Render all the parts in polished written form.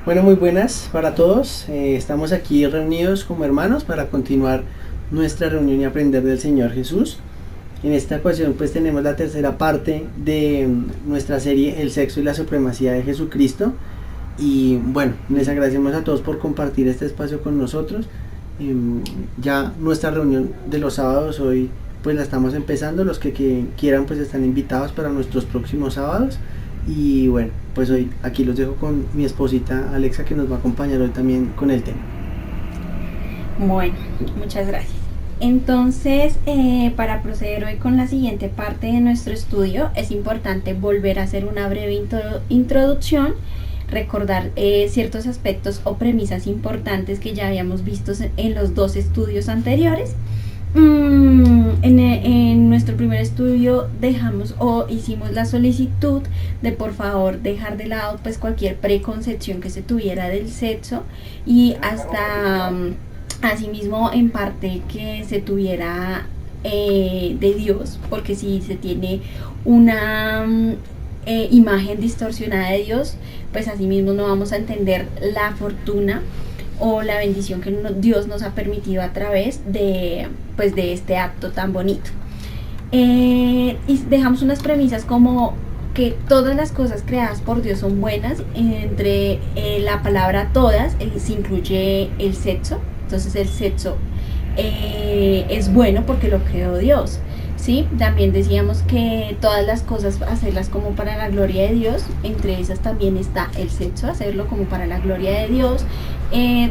Bueno, muy buenas para todos. Estamos aquí reunidos como hermanos para continuar nuestra reunión y aprender del Señor Jesús. En esta ocasión pues tenemos la tercera parte de nuestra serie El sexo y la supremacía de Jesucristo. Y bueno, les agradecemos a todos por compartir este espacio con nosotros. Ya nuestra reunión de los sábados hoy pues la estamos empezando. Los que quieran pues están invitados para nuestros próximos sábados. Y bueno, pues hoy aquí los dejo con mi esposita Alexa, que nos va a acompañar hoy también con el tema. Bueno, muchas gracias. Entonces, para proceder hoy con la siguiente parte de nuestro estudio, es importante volver a hacer una breve introducción, recordar ciertos aspectos o premisas importantes que ya habíamos visto en los dos estudios anteriores. En nuestro primer estudio hicimos la solicitud de por favor dejar de lado pues cualquier preconcepción que se tuviera del sexo y hasta asimismo en parte que se tuviera de Dios, porque si se tiene una imagen distorsionada de Dios, pues asimismo no vamos a entender la fortuna o la bendición que Dios nos ha permitido a través de este acto tan bonito. Y dejamos unas premisas como que todas las cosas creadas por Dios son buenas. Entre la palabra todas se incluye el sexo. Entonces el sexo es bueno porque lo creó Dios, ¿sí? También decíamos que todas las cosas hacerlas como para la gloria de Dios. Entre esas también está el sexo, hacerlo como para la gloria de Dios.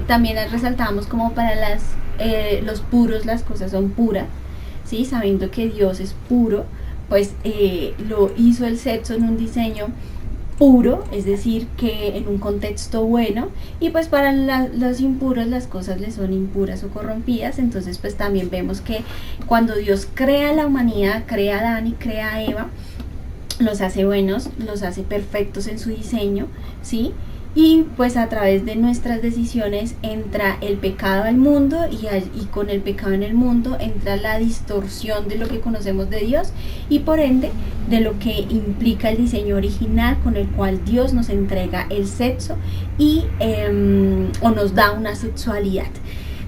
También resaltamos como para los puros las cosas son puras, ¿sí? Sabiendo que Dios es puro, pues lo hizo el sexo en un diseño puro, es decir, que en un contexto bueno, y pues para los impuros las cosas le son impuras o corrompidas. Entonces pues también vemos que cuando Dios crea la humanidad, crea a Adán y crea a Eva, los hace buenos, los hace perfectos en su diseño, ¿sí? Y pues a través de nuestras decisiones entra el pecado al mundo y con el pecado en el mundo entra la distorsión de lo que conocemos de Dios y por ende de lo que implica el diseño original con el cual Dios nos entrega el sexo y o nos da una sexualidad.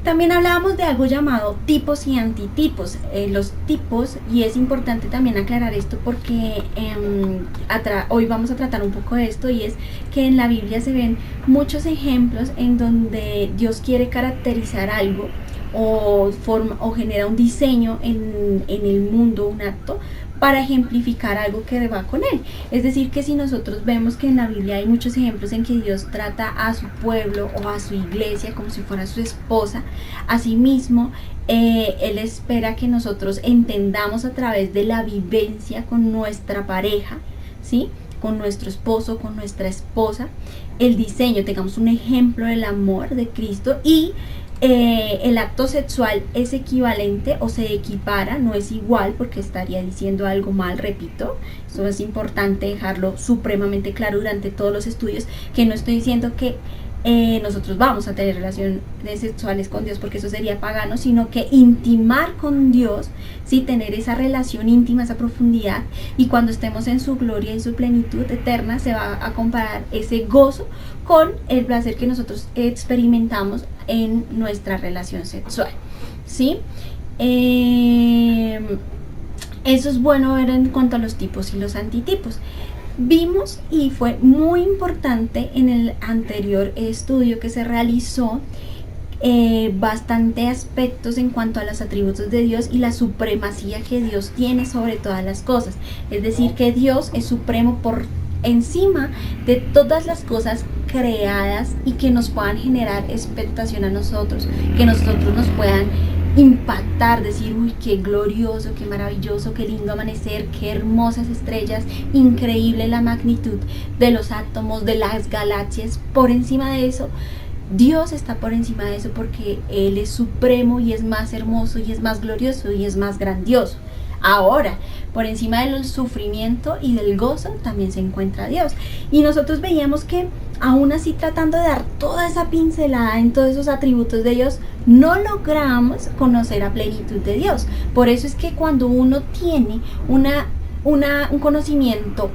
También hablábamos de algo llamado tipos y antitipos. Los tipos, y es importante también aclarar esto porque hoy vamos a tratar un poco de esto, y es que en la Biblia se ven muchos ejemplos en donde Dios quiere caracterizar algo o genera un diseño en el mundo, un acto, para ejemplificar algo que va con él. Es decir, que si nosotros vemos que en la Biblia hay muchos ejemplos en que Dios trata a su pueblo o a su iglesia como si fuera su esposa, asimismo Él espera que nosotros entendamos a través de la vivencia con nuestra pareja, ¿sí? Con nuestro esposo, con nuestra esposa, el diseño, tengamos un ejemplo del amor de Cristo y el acto sexual es equivalente o se equipara, no es igual porque estaría diciendo algo mal, repito, eso es importante dejarlo supremamente claro durante todos los estudios, que no estoy diciendo que nosotros vamos a tener relaciones sexuales con Dios porque eso sería pagano, sino que intimar con Dios, sí, tener esa relación íntima, esa profundidad, y cuando estemos en su gloria y su plenitud eterna se va a comparar ese gozo con el placer que nosotros experimentamos en nuestra relación sexual, ¿sí? Eso es bueno ver en cuanto a los tipos y los antitipos. Vimos, y fue muy importante en el anterior estudio que se realizó, bastante aspectos en cuanto a los atributos de Dios y la supremacía que Dios tiene sobre todas las cosas. Es decir, que Dios es supremo por encima de todas las cosas creadas y que nos puedan generar expectación a nosotros, que nosotros nos puedan impactar, decir, uy, qué glorioso, qué maravilloso, qué lindo amanecer, qué hermosas estrellas, increíble la magnitud de los átomos, de las galaxias. Por encima de eso, Dios está por encima de eso porque Él es supremo y es más hermoso y es más glorioso y es más grandioso. Ahora, por encima del sufrimiento y del gozo también se encuentra Dios. Y nosotros veíamos que aún así, tratando de dar toda esa pincelada en todos esos atributos de Dios, no logramos conocer a plenitud de Dios. Por eso es que cuando uno tiene un conocimiento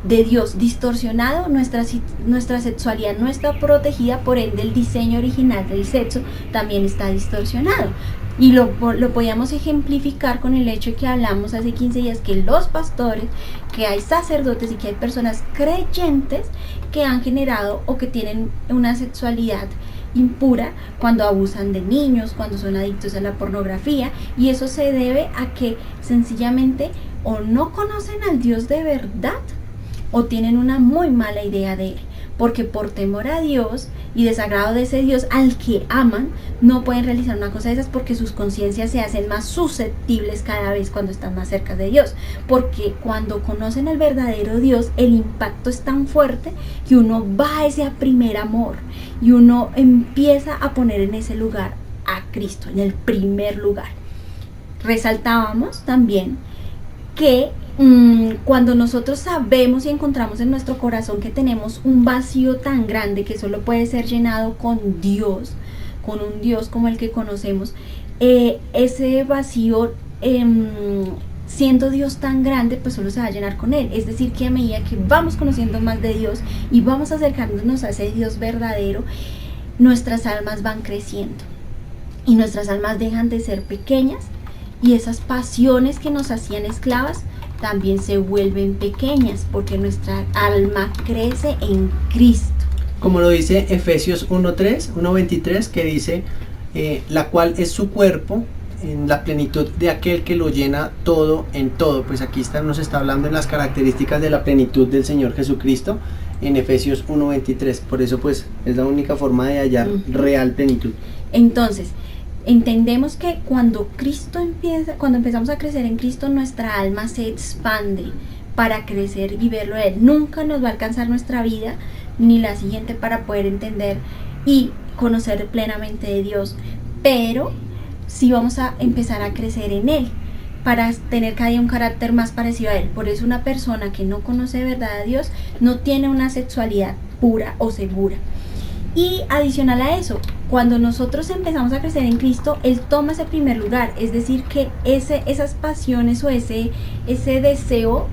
de Dios distorsionado, nuestra sexualidad no está protegida, por ende el diseño original del sexo también está distorsionado. Y lo podíamos ejemplificar con el hecho que hablamos hace 15 días, que los pastores, que hay sacerdotes y que hay personas creyentes que han generado o que tienen una sexualidad impura cuando abusan de niños, cuando son adictos a la pornografía, y eso se debe a que sencillamente o no conocen al Dios de verdad o tienen una muy mala idea de Él, porque por temor a Dios y desagrado de ese Dios al que aman, no pueden realizar una cosa de esas, porque sus conciencias se hacen más susceptibles cada vez cuando están más cerca de Dios, porque cuando conocen al verdadero Dios, el impacto es tan fuerte que uno va a ese primer amor y uno empieza a poner en ese lugar a Cristo, en el primer lugar. Resaltábamos también que cuando nosotros sabemos y encontramos en nuestro corazón que tenemos un vacío tan grande que solo puede ser llenado con Dios, con un Dios como el que conocemos, ese vacío, siendo Dios tan grande, pues solo se va a llenar con Él. Es decir, que a medida que vamos conociendo más de Dios y vamos acercándonos a ese Dios verdadero, nuestras almas van creciendo y nuestras almas dejan de ser pequeñas, y esas pasiones que nos hacían esclavas también se vuelven pequeñas, porque nuestra alma crece en Cristo. Como lo dice Efesios 1:23, que dice, la cual es su cuerpo, en la plenitud de aquel que lo llena todo en todo. Pues aquí nos está hablando de las características de la plenitud del Señor Jesucristo en Efesios 1:23. Por eso pues es la única forma de hallar real plenitud. Entonces, entendemos que cuando empezamos a crecer en Cristo, nuestra alma se expande para crecer y verlo a Él. Nunca nos va a alcanzar nuestra vida ni la siguiente para poder entender y conocer plenamente de Dios, pero sí vamos a empezar a crecer en Él para tener cada día un carácter más parecido a Él. Por eso una persona que no conoce de verdad a Dios no tiene una sexualidad pura o segura. Y adicional a eso, cuando nosotros empezamos a crecer en Cristo, Él toma ese primer lugar. Es decir, que esas pasiones o ese deseo,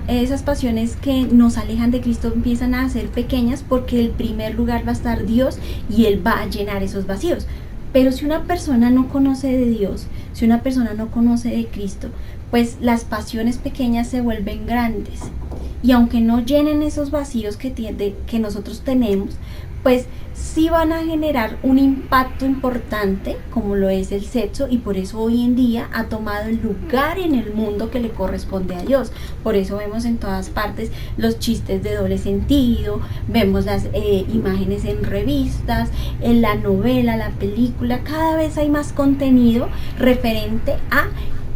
esas pasiones que nos alejan de Cristo empiezan a ser pequeñas, porque el primer lugar va a estar Dios y Él va a llenar esos vacíos. Pero si una persona no conoce de Dios, si una persona no conoce de Cristo, pues las pasiones pequeñas se vuelven grandes. Y aunque no llenen esos vacíos que nosotros tenemos, pues sí van a generar un impacto importante, como lo es el sexo, y por eso hoy en día ha tomado el lugar en el mundo que le corresponde a Dios. Por eso vemos en todas partes los chistes de doble sentido, vemos las imágenes en revistas, en la novela, la película, cada vez hay más contenido referente a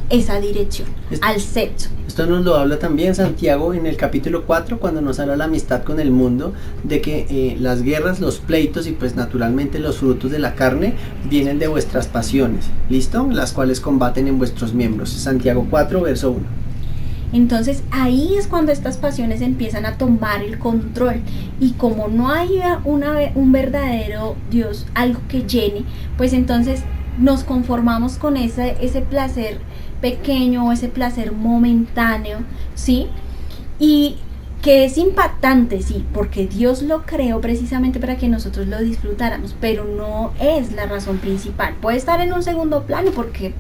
esa dirección, al sexo. Esto nos lo habla también Santiago en el capítulo 4, cuando nos habla de la amistad con el mundo, de que las guerras, los pleitos y pues naturalmente los frutos de la carne vienen de vuestras pasiones, ¿listo? Las cuales combaten en vuestros miembros. Santiago 4, verso 1. Entonces ahí es cuando estas pasiones empiezan a tomar el control, y como no hay un verdadero Dios, algo que llene, pues entonces nos conformamos con ese placer pequeño o ese placer momentáneo, ¿sí? Y que es impactante, sí, porque Dios lo creó precisamente para que nosotros lo disfrutáramos, pero no es la razón principal. Puede estar en un segundo plano porque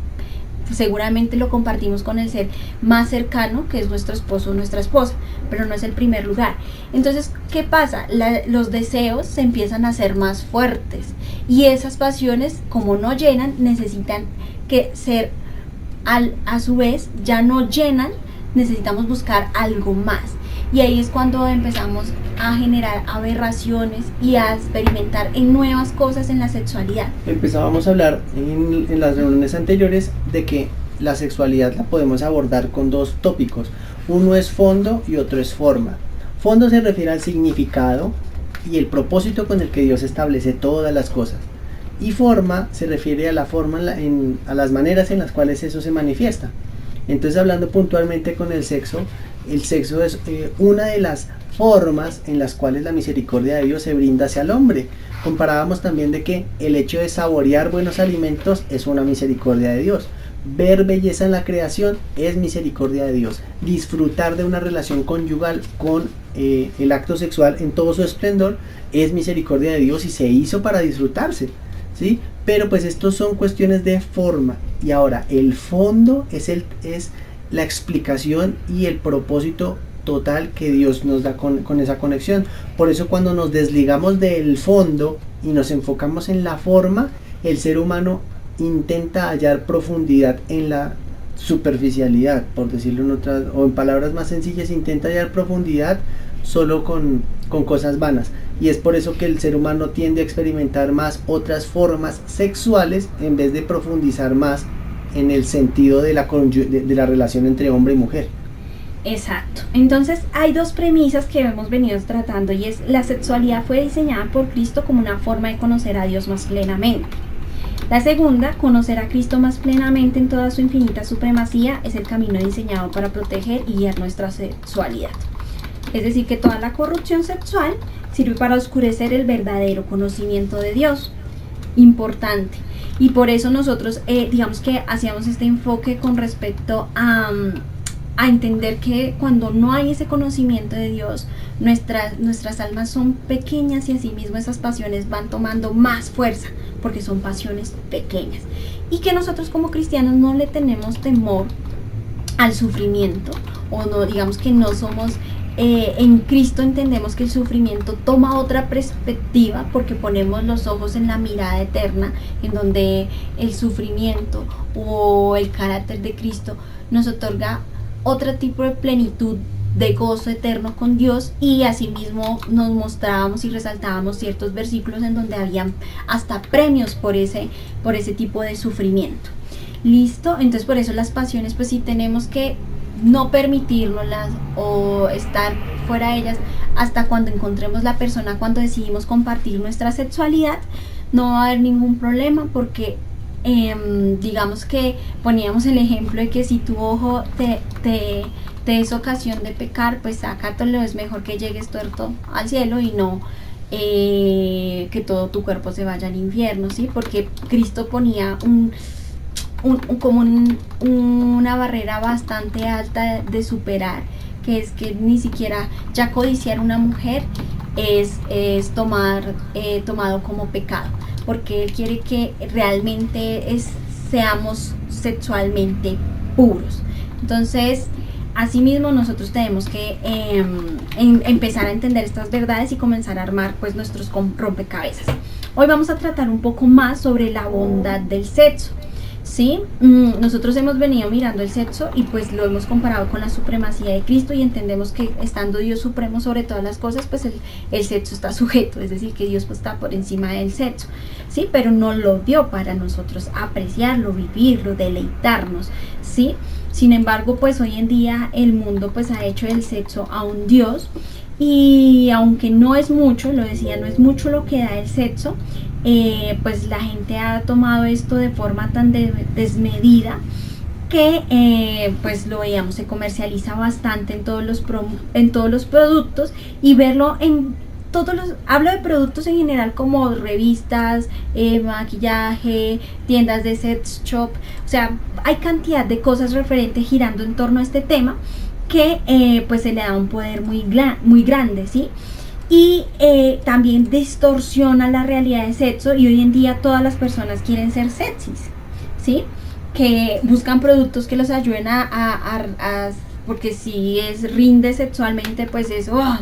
seguramente lo compartimos con el ser más cercano, que es nuestro esposo o nuestra esposa, pero no es el primer lugar. Entonces, ¿qué pasa? Los deseos se empiezan a hacer más fuertes, y esas pasiones, como no llenan, necesitan que ser, a su vez, ya no llenan, necesitamos buscar algo más. Y ahí es cuando empezamos a generar aberraciones y a experimentar en nuevas cosas en la sexualidad. Empezábamos a hablar en las reuniones anteriores de que la sexualidad la podemos abordar con dos tópicos. Uno es fondo y otro es forma. Fondo se refiere al significado y el propósito con el que Dios establece todas las cosas. Y forma se refiere a la forma, a las maneras en las cuales eso se manifiesta. Entonces, hablando puntualmente con el sexo es una de las formas en las cuales la misericordia de Dios se brinda hacia el hombre. Comparábamos también de que el hecho de saborear buenos alimentos es una misericordia de Dios, ver belleza en la creación es misericordia de Dios. Disfrutar de una relación conyugal con el acto sexual en todo su esplendor es misericordia de Dios y se hizo para disfrutarse, ¿sí? Pero pues estos son cuestiones de forma, y ahora el fondo es la explicación y el propósito total que Dios nos da con esa conexión. Por eso cuando nos desligamos del fondo y nos enfocamos en la forma, el ser humano intenta hallar profundidad en la superficialidad, por decirlo o en palabras más sencillas, intenta hallar profundidad solo con cosas vanas, y es por eso que el ser humano tiende a experimentar más otras formas sexuales en vez de profundizar más en el sentido de la relación entre hombre y mujer. Exacto. Entonces hay dos premisas que hemos venido tratando, y es: la sexualidad fue diseñada por Cristo como una forma de conocer a Dios más plenamente. La segunda, conocer a Cristo más plenamente en toda su infinita supremacía, es el camino diseñado para proteger y guiar nuestra sexualidad. Es decir, que toda la corrupción sexual sirve para oscurecer el verdadero conocimiento de Dios. Importante. Y por eso nosotros, digamos que hacíamos este enfoque con respecto a entender que cuando no hay ese conocimiento de Dios, nuestras almas son pequeñas, y asimismo esas pasiones van tomando más fuerza porque son pasiones pequeñas, y que nosotros como cristianos no le tenemos temor al sufrimiento, o no, digamos que no somos en Cristo entendemos que el sufrimiento toma otra perspectiva, porque ponemos los ojos en la mirada eterna, en donde el sufrimiento o el carácter de Cristo nos otorga otro tipo de plenitud de gozo eterno con Dios, y asimismo nos mostrábamos y resaltábamos ciertos versículos en donde habían hasta premios por ese tipo de sufrimiento. Listo. Entonces por eso las pasiones, pues sí tenemos que no permitírnoslas o estar fuera de ellas hasta cuando encontremos la persona. Cuando decidimos compartir nuestra sexualidad, no va a haber ningún problema, porque digamos que poníamos el ejemplo de que si tu ojo te es ocasión de pecar, pues sácatelo. Es mejor que llegues tuerto al cielo y no que todo tu cuerpo se vaya al infierno, ¿sí? Porque Cristo ponía una barrera bastante alta de superar, que es que ni siquiera ya codiciar una mujer es tomado como pecado, porque Él quiere que realmente seamos sexualmente puros. Entonces, asimismo, nosotros tenemos que empezar a entender estas verdades y comenzar a armar pues nuestros rompecabezas. Hoy vamos a tratar un poco más sobre la bondad del sexo, ¿sí? Nosotros hemos venido mirando el sexo y pues lo hemos comparado con la supremacía de Cristo, y entendemos que estando Dios supremo sobre todas las cosas, pues el sexo está sujeto, es decir, que Dios pues está por encima del sexo, ¿sí? Pero no lo dio para nosotros apreciarlo, vivirlo, deleitarnos, ¿sí? Sin embargo, pues hoy en día el mundo pues ha hecho del sexo a un Dios, y aunque no es mucho, lo decía, no es mucho lo que da el sexo, pues la gente ha tomado esto de forma tan desmedida que pues lo veíamos, se comercializa bastante en todos los productos, y verlo en hablo de productos en general como revistas, maquillaje, tiendas de sex shop, o sea, hay cantidad de cosas referentes girando en torno a este tema que pues se le da un poder muy grande, ¿sí? Y también distorsiona la realidad de sexo, y hoy en día todas las personas quieren ser sexys, ¿sí? Que buscan productos que los ayuden porque si rinde sexualmente, pues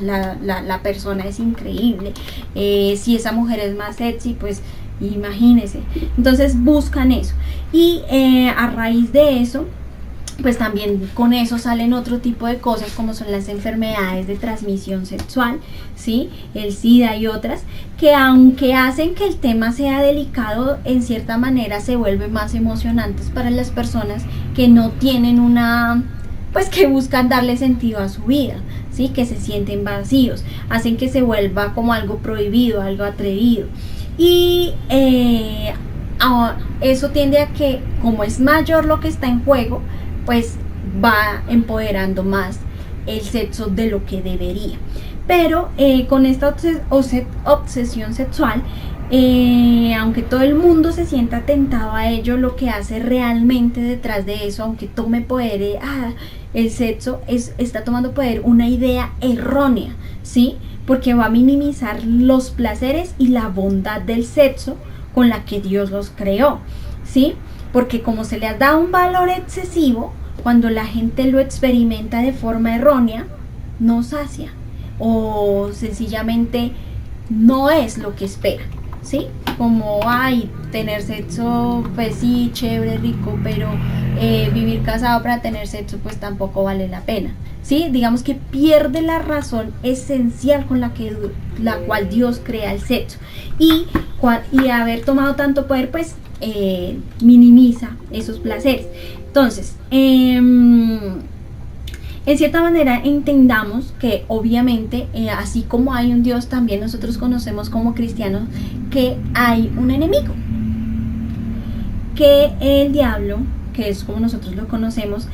la persona es increíble. Si esa mujer es más sexy, pues imagínese. Entonces buscan eso, y a raíz de eso, pues también con eso salen otro tipo de cosas, como son las enfermedades de transmisión sexual, ¿sí? El SIDA y otras, que aunque hacen que el tema sea delicado, en cierta manera se vuelven más emocionantes para las personas que no tienen pues que buscan darle sentido a su vida, ¿sí? Que se sienten vacíos, hacen que se vuelva como algo prohibido, algo atrevido, y eso tiende a que, como es mayor lo que está en juego, pues va empoderando más el sexo de lo que debería. Pero con esta obsesión sexual, aunque todo el mundo se sienta tentado a ello, lo que hace realmente detrás de eso, aunque tome poder el sexo, está tomando poder una idea errónea, ¿sí? Porque va a minimizar los placeres y la bondad del sexo con la que Dios los creó, ¿sí? Porque como se le ha dado un valor excesivo, cuando la gente lo experimenta de forma errónea, no sacia o sencillamente no es lo que espera, ¿sí? Como, tener sexo, pues sí, chévere, rico, pero vivir casado para tener sexo, pues tampoco vale la pena, ¿sí? Digamos que pierde la razón esencial con la cual Dios crea el sexo. Y haber tomado tanto poder, pues minimiza esos placeres. Entonces, en cierta manera entendamos que obviamente así como hay un Dios, también nosotros conocemos como cristianos que hay un enemigo, que el diablo, que es como nosotros lo conocemos,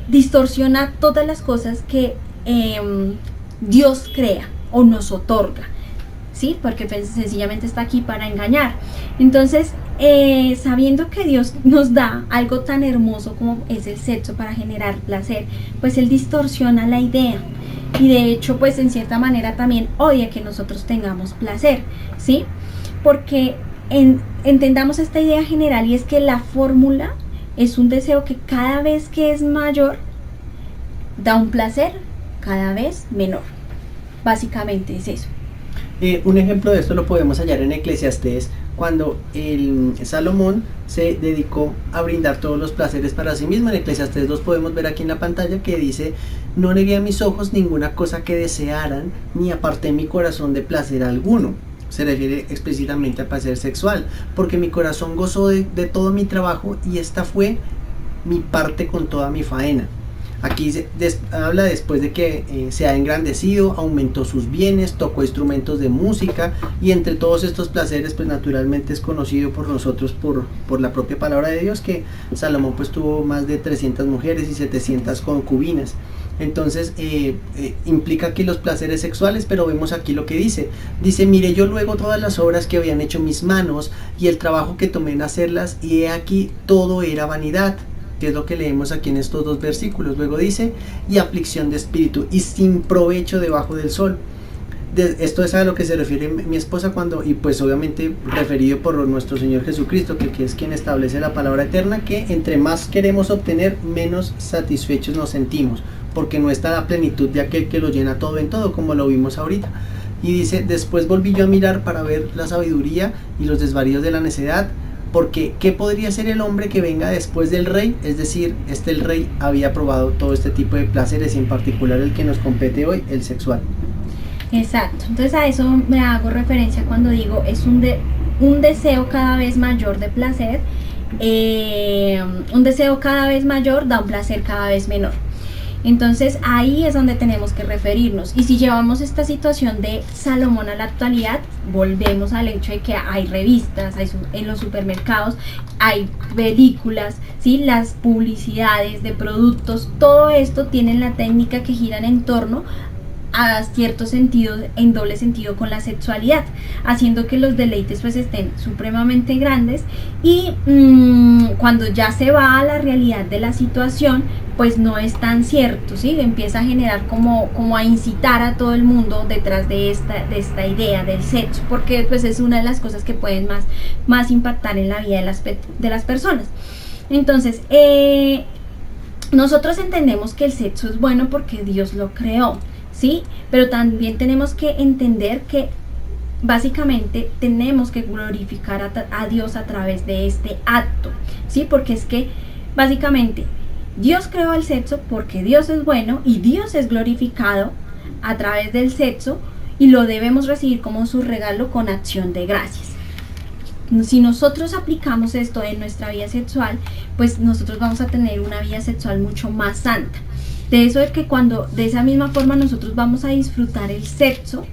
distorsiona todas las cosas que Dios crea o nos otorga, ¿sí? Porque pues, sencillamente está aquí para engañar. Entonces, sabiendo que Dios nos da algo tan hermoso como es el sexo para generar placer, pues Él distorsiona la idea y de hecho pues en cierta manera también odia que nosotros tengamos placer, ¿sí? Porque entendamos esta idea general, y es que la fórmula es un deseo que cada vez que es mayor da un placer cada vez menor. Básicamente es eso. Un ejemplo de esto lo podemos hallar en Eclesiastés, cuando el Salomón se dedicó a brindar todos los placeres para sí mismo. En Eclesiastés 2 podemos ver aquí en la pantalla que dice: no negué a mis ojos ninguna cosa que desearan, ni aparté mi corazón de placer alguno. Se refiere explícitamente a placer sexual, porque mi corazón gozó de todo mi trabajo, y esta fue mi parte con toda mi faena. Aquí habla después de que se ha engrandecido, aumentó sus bienes, tocó instrumentos de música, y entre todos estos placeres pues naturalmente es conocido por nosotros por la propia palabra de Dios que Salomón pues tuvo más de 300 mujeres y 700 concubinas. Entonces implica aquí los placeres sexuales, pero vemos aquí lo que dice: mire yo luego todas las obras que habían hecho mis manos y el trabajo que tomé en hacerlas, y he aquí todo era vanidad, que es lo que leemos aquí en estos dos versículos. Luego dice: y aflicción de espíritu, y sin provecho debajo del sol. Esto es a lo que se refiere mi esposa y pues obviamente referido por nuestro Señor Jesucristo, que es quien establece la palabra eterna, que entre más queremos obtener, menos satisfechos nos sentimos, porque no está la plenitud de aquel que lo llena todo en todo, como lo vimos ahorita. Y dice: después volví yo a mirar para ver la sabiduría y los desvaríos de la necedad, porque ¿qué podría ser el hombre que venga después del rey? Es decir, el rey había probado todo este tipo de placeres, y en particular el que nos compete hoy, el sexual. Exacto, entonces a eso me hago referencia cuando digo es un deseo cada vez mayor de placer. Un deseo cada vez mayor da un placer cada vez menor. Entonces ahí es donde tenemos que referirnos. Y si llevamos esta situación de Salomón a la actualidad, volvemos al hecho de que hay revistas, en los supermercados hay películas, ¿sí? Las publicidades de productos, todo esto tienen la técnica que giran en torno a ciertos sentidos, en doble sentido con la sexualidad, haciendo que los deleites pues estén supremamente grandes, y cuando ya se va a la realidad de la situación pues no es tan cierto, ¿sí? Empieza a generar como a incitar a todo el mundo detrás de esta idea del sexo, porque pues es una de las cosas que pueden más impactar en la vida de las personas. Entonces nosotros entendemos que el sexo es bueno porque Dios lo creó, ¿sí? Pero también tenemos que entender que básicamente tenemos que glorificar a Dios a través de este acto, ¿sí? Porque es que básicamente Dios creó el sexo porque Dios es bueno, y Dios es glorificado a través del sexo, y lo debemos recibir como su regalo con acción de gracias. Si nosotros aplicamos esto en nuestra vida sexual, pues nosotros vamos a tener una vida sexual mucho más santa. De eso es que de esa misma forma nosotros vamos a disfrutar el sexo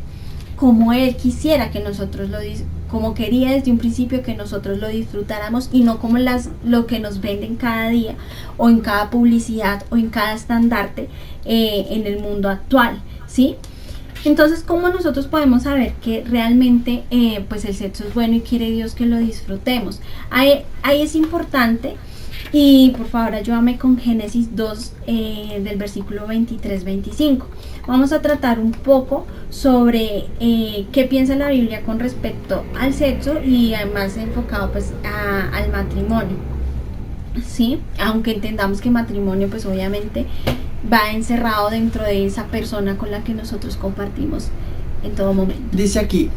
como Él quisiera que nosotros como quería desde un principio que nosotros lo disfrutáramos, y no como lo que nos venden cada día o en cada publicidad o en cada estandarte en el mundo actual, ¿sí? Entonces, ¿cómo nosotros podemos saber que realmente pues el sexo es bueno y quiere Dios que lo disfrutemos? Ahí es importante, y por favor ayúdame con Génesis 2 del versículo 23-25. Vamos a tratar un poco sobre qué piensa la Biblia con respecto al sexo y además enfocado pues al matrimonio. Sí, aunque entendamos que matrimonio pues obviamente va encerrado dentro de esa persona con la que nosotros compartimos en todo momento. Dice aquí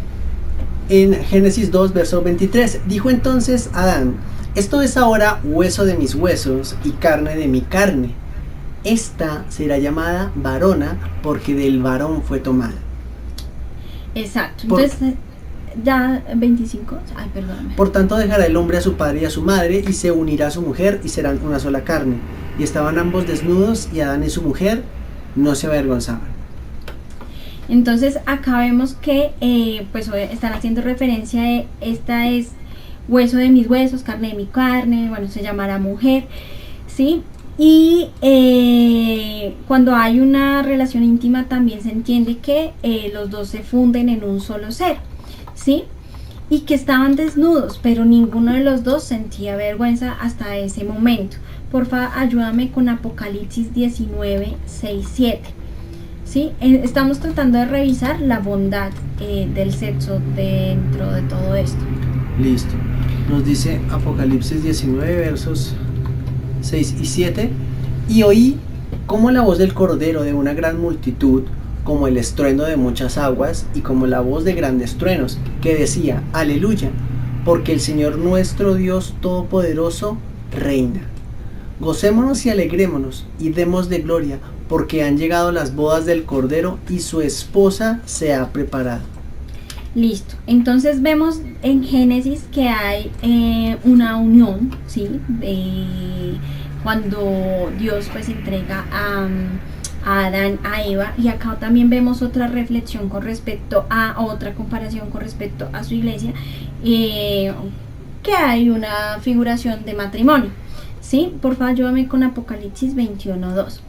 en Génesis 2 verso 23, dijo entonces Adán: esto es ahora hueso de mis huesos y carne de mi carne. Esta será llamada varona porque del varón fue tomada. Exacto. Entonces ya 25, ay, perdóname. Por tanto dejará el hombre a su padre y a su madre y se unirá a su mujer y serán una sola carne. Y estaban ambos desnudos y Adán y su mujer no se avergonzaban. Entonces acá vemos que pues están haciendo referencia de esta es hueso de mis huesos, carne de mi carne, bueno, se llamará mujer, ¿sí? Y cuando hay una relación íntima también se entiende que los dos se funden en un solo ser, ¿sí? Y que estaban desnudos, pero ninguno de los dos sentía vergüenza hasta ese momento. Porfa, ayúdame con Apocalipsis 19, 6, 7. ¿Sí? Estamos tratando de revisar la bondad del sexo dentro de todo esto. Listo. Nos dice Apocalipsis 19, versos 6 y 7. Y oí como la voz del cordero de una gran multitud, como el estruendo de muchas aguas y como la voz de grandes truenos, que decía: Aleluya, porque el Señor nuestro Dios Todopoderoso reina. Gocémonos y alegrémonos y demos de gloria, porque han llegado las bodas del Cordero y su esposa se ha preparado. Listo. Entonces vemos en Génesis que hay una unión, ¿sí? Cuando Dios pues entrega a Adán, a Eva, y acá también vemos otra reflexión con respecto a otra comparación con respecto a su iglesia, que hay una figuración de matrimonio, ¿sí? Por favor, ayúdame con Apocalipsis 21:2.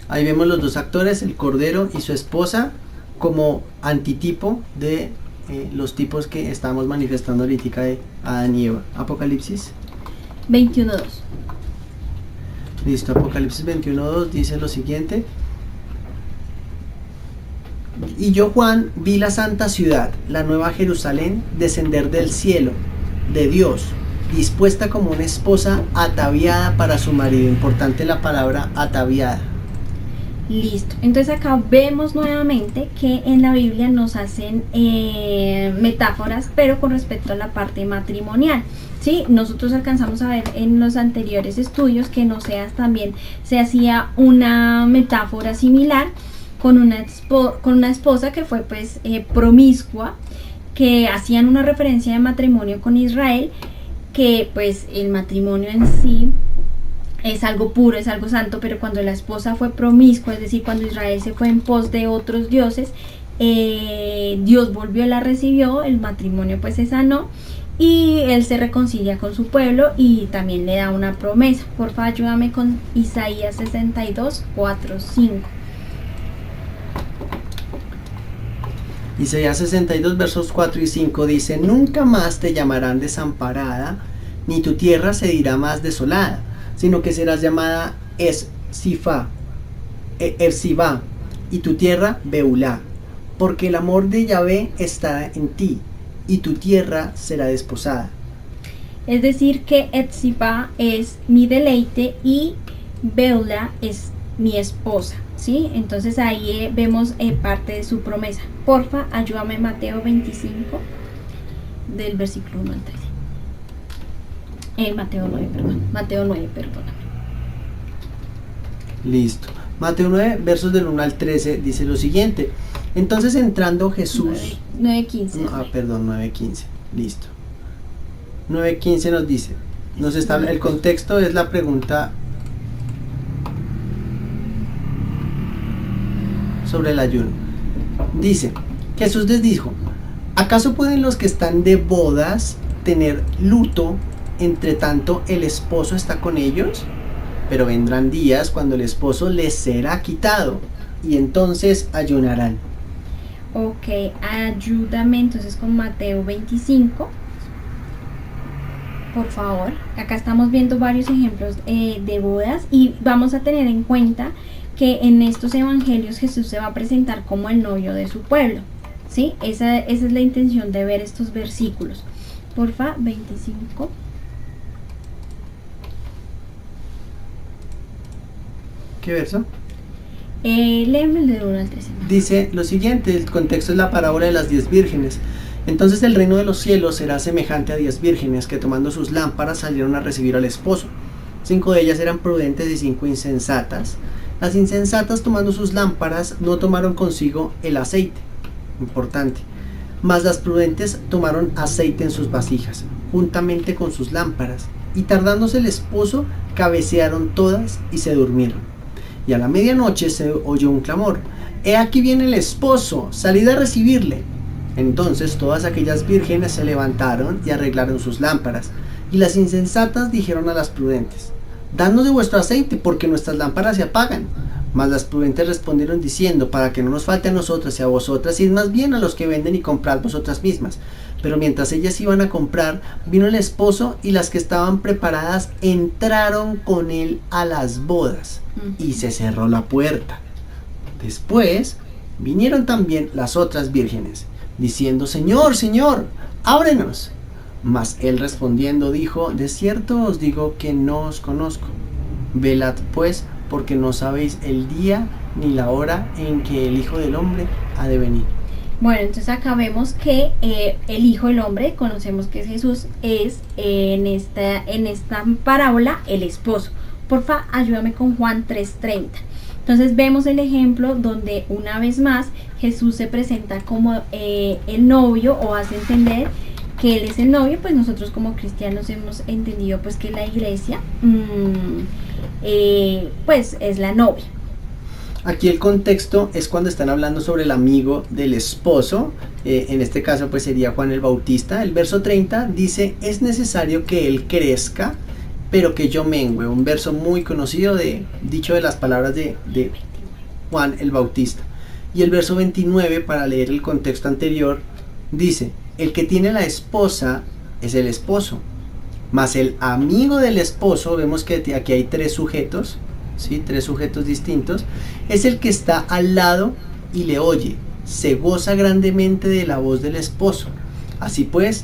Ahí vemos los dos actores, el Cordero y su esposa, como antitipo de los tipos que estamos manifestando ahorita de Adán y Eva. Apocalipsis 21:2. Listo, Apocalipsis 21:2 dice lo siguiente: y yo, Juan, vi la santa ciudad, la nueva Jerusalén, descender del cielo de Dios, dispuesta como una esposa ataviada para su marido. Importante la palabra ataviada. Listo. Entonces acá vemos nuevamente que en la Biblia nos hacen metáforas, pero con respecto a la parte matrimonial. Sí, nosotros alcanzamos a ver en los anteriores estudios que en Oseas también se hacía una metáfora similar con una esposa que fue pues promiscua, que hacían una referencia de matrimonio con Israel, que pues el matrimonio en sí es algo puro, es algo santo, pero cuando la esposa fue promiscua, es decir, cuando Israel se fue en pos de otros dioses, Dios volvió, la recibió, el matrimonio pues se sanó y él se reconcilia con su pueblo y también le da una promesa. Por favor, ayúdame con Isaías 62, 4, 5. Isaías 62 versos 4 y 5 dice: nunca más te llamarán desamparada, ni tu tierra se dirá más desolada, sino que serás llamada Ersibá, y tu tierra Beulá, porque el amor de Yahvé estará en ti, y tu tierra será desposada. Es decir, que Ersibá es mi deleite y Beulá es mi esposa, ¿sí? Entonces ahí vemos parte de su promesa. Porfa, ayúdame Mateo 25, del versículo 1 al 13. Mateo 9, perdóname. Listo. Mateo 9, versos del 1 al 13, dice lo siguiente: entonces entrando Jesús... 9:15. No, perdón, 9:15. Listo. 9:15 nos dice, el contexto es la pregunta sobre el ayuno. Dice: Jesús les dijo: ¿acaso pueden los que están de bodas tener luto entre tanto el esposo está con ellos? Pero vendrán días cuando el esposo les será quitado, y entonces ayunarán. Ok, ayúdame entonces con Mateo 25, por favor. Acá estamos viendo varios ejemplos de bodas y vamos a tener en cuenta que en estos evangelios Jesús se va a presentar como el novio de su pueblo, ¿sí? Esa es la intención de ver estos versículos. Porfa, 25. ¿Qué verso? Léeme el de 1 al 13. Dice lo siguiente, el contexto es la parábola de las 10 vírgenes. Entonces el reino de los cielos será semejante a 10 vírgenes que tomando sus lámparas salieron a recibir al esposo. 5 de ellas eran prudentes y 5 insensatas. Las insensatas, tomando sus lámparas, no tomaron consigo el aceite. Importante. Mas las prudentes tomaron aceite en sus vasijas, juntamente con sus lámparas. Y tardándose el esposo, cabecearon todas y se durmieron. Y a la medianoche se oyó un clamor: «He aquí viene el esposo, salid a recibirle». Entonces todas aquellas vírgenes se levantaron y arreglaron sus lámparas. Y las insensatas dijeron a las prudentes: «Danos de vuestro aceite, porque nuestras lámparas se apagan». Mas las prudentes respondieron diciendo: «Para que no nos falte a nosotras y a vosotras, id más bien a los que venden y comprad vosotras mismas». Pero mientras ellas iban a comprar, vino el esposo, y las que estaban preparadas entraron con él a las bodas, y se cerró la puerta. Después vinieron también las otras vírgenes, diciendo: «Señor, Señor, ábrenos». Mas él respondiendo dijo: «De cierto os digo que no os conozco. Velad pues, porque no sabéis el día ni la hora en que el Hijo del Hombre ha de venir». Bueno, entonces acá vemos que el Hijo del Hombre, conocemos que es Jesús, es en esta parábola el esposo. Porfa, ayúdame con Juan 3:30. Entonces vemos el ejemplo donde una vez más Jesús se presenta como el novio, o hace entender que él es el novio. Pues nosotros como cristianos hemos entendido pues que la iglesia pues es la novia. Aquí el contexto es cuando están hablando sobre el amigo del esposo, en este caso pues sería Juan el Bautista. El verso 30 dice: «Es necesario que él crezca, pero que yo mengüe». Un verso muy conocido, dicho de las palabras de Juan el Bautista. Y el verso 29, para leer el contexto anterior, dice: «El que tiene la esposa es el esposo, mas el amigo del esposo», vemos que aquí hay 3 sujetos, ¿sí? 3 sujetos distintos, «es el que está al lado y le oye, se goza grandemente de la voz del esposo. Así pues,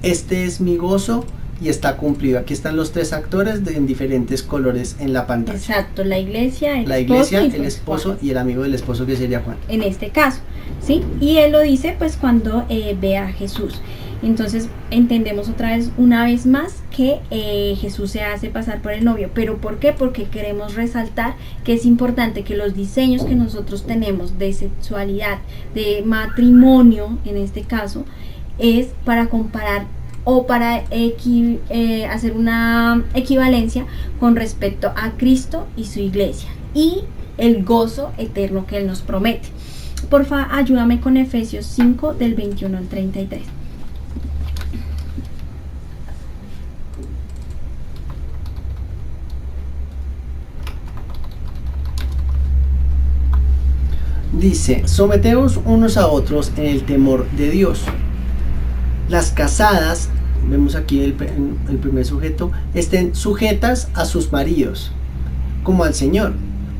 este es mi gozo y está cumplido». Aquí están los 3 actores en diferentes colores en la pantalla. Exacto, la iglesia, el esposo y el amigo del esposo, que sería Juan. En este caso, ¿sí? Y él lo dice pues cuando ve a Jesús. Entonces entendemos una vez más que Jesús se hace pasar por el novio. ¿Pero por qué? Porque queremos resaltar que es importante que los diseños que nosotros tenemos de sexualidad, de matrimonio en este caso, es para comparar o para hacer una equivalencia con respecto a Cristo y su iglesia y el gozo eterno que Él nos promete. Porfa, ayúdame con Efesios 5 del 21 al 33. Dice: «Someteos unos a otros en el temor de Dios. Las casadas», vemos aquí el primer sujeto, «estén sujetas a sus maridos, como al Señor,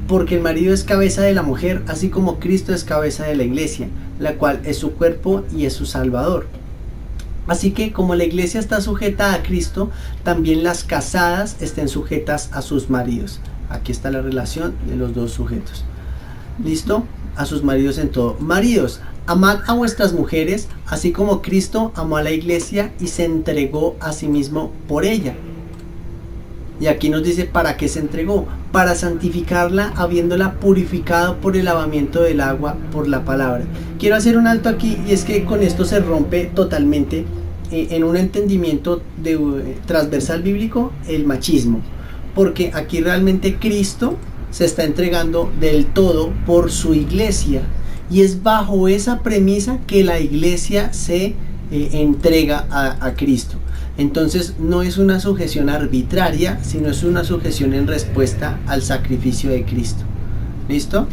porque el marido es cabeza de la mujer, así como Cristo es cabeza de la iglesia, la cual es su cuerpo y es su Salvador. Así que como la iglesia está sujeta a Cristo, también las casadas estén sujetas a sus maridos». Aquí está la relación de los 2 sujetos. ¿Listo? A sus maridos en todo. «Maridos, amad a vuestras mujeres, así como Cristo amó a la iglesia y se entregó a sí mismo por ella». Y aquí nos dice para qué se entregó: para santificarla, habiéndola purificado por el lavamiento del agua por la palabra. Quiero hacer un alto aquí, y es que con esto se rompe totalmente en un entendimiento transversal bíblico el machismo, porque aquí realmente Cristo se está entregando del todo por su iglesia, y es bajo esa premisa que la iglesia se entrega a Cristo. Entonces no es una sujeción arbitraria, sino es una sujeción en respuesta al sacrificio de Cristo. ¿Listo?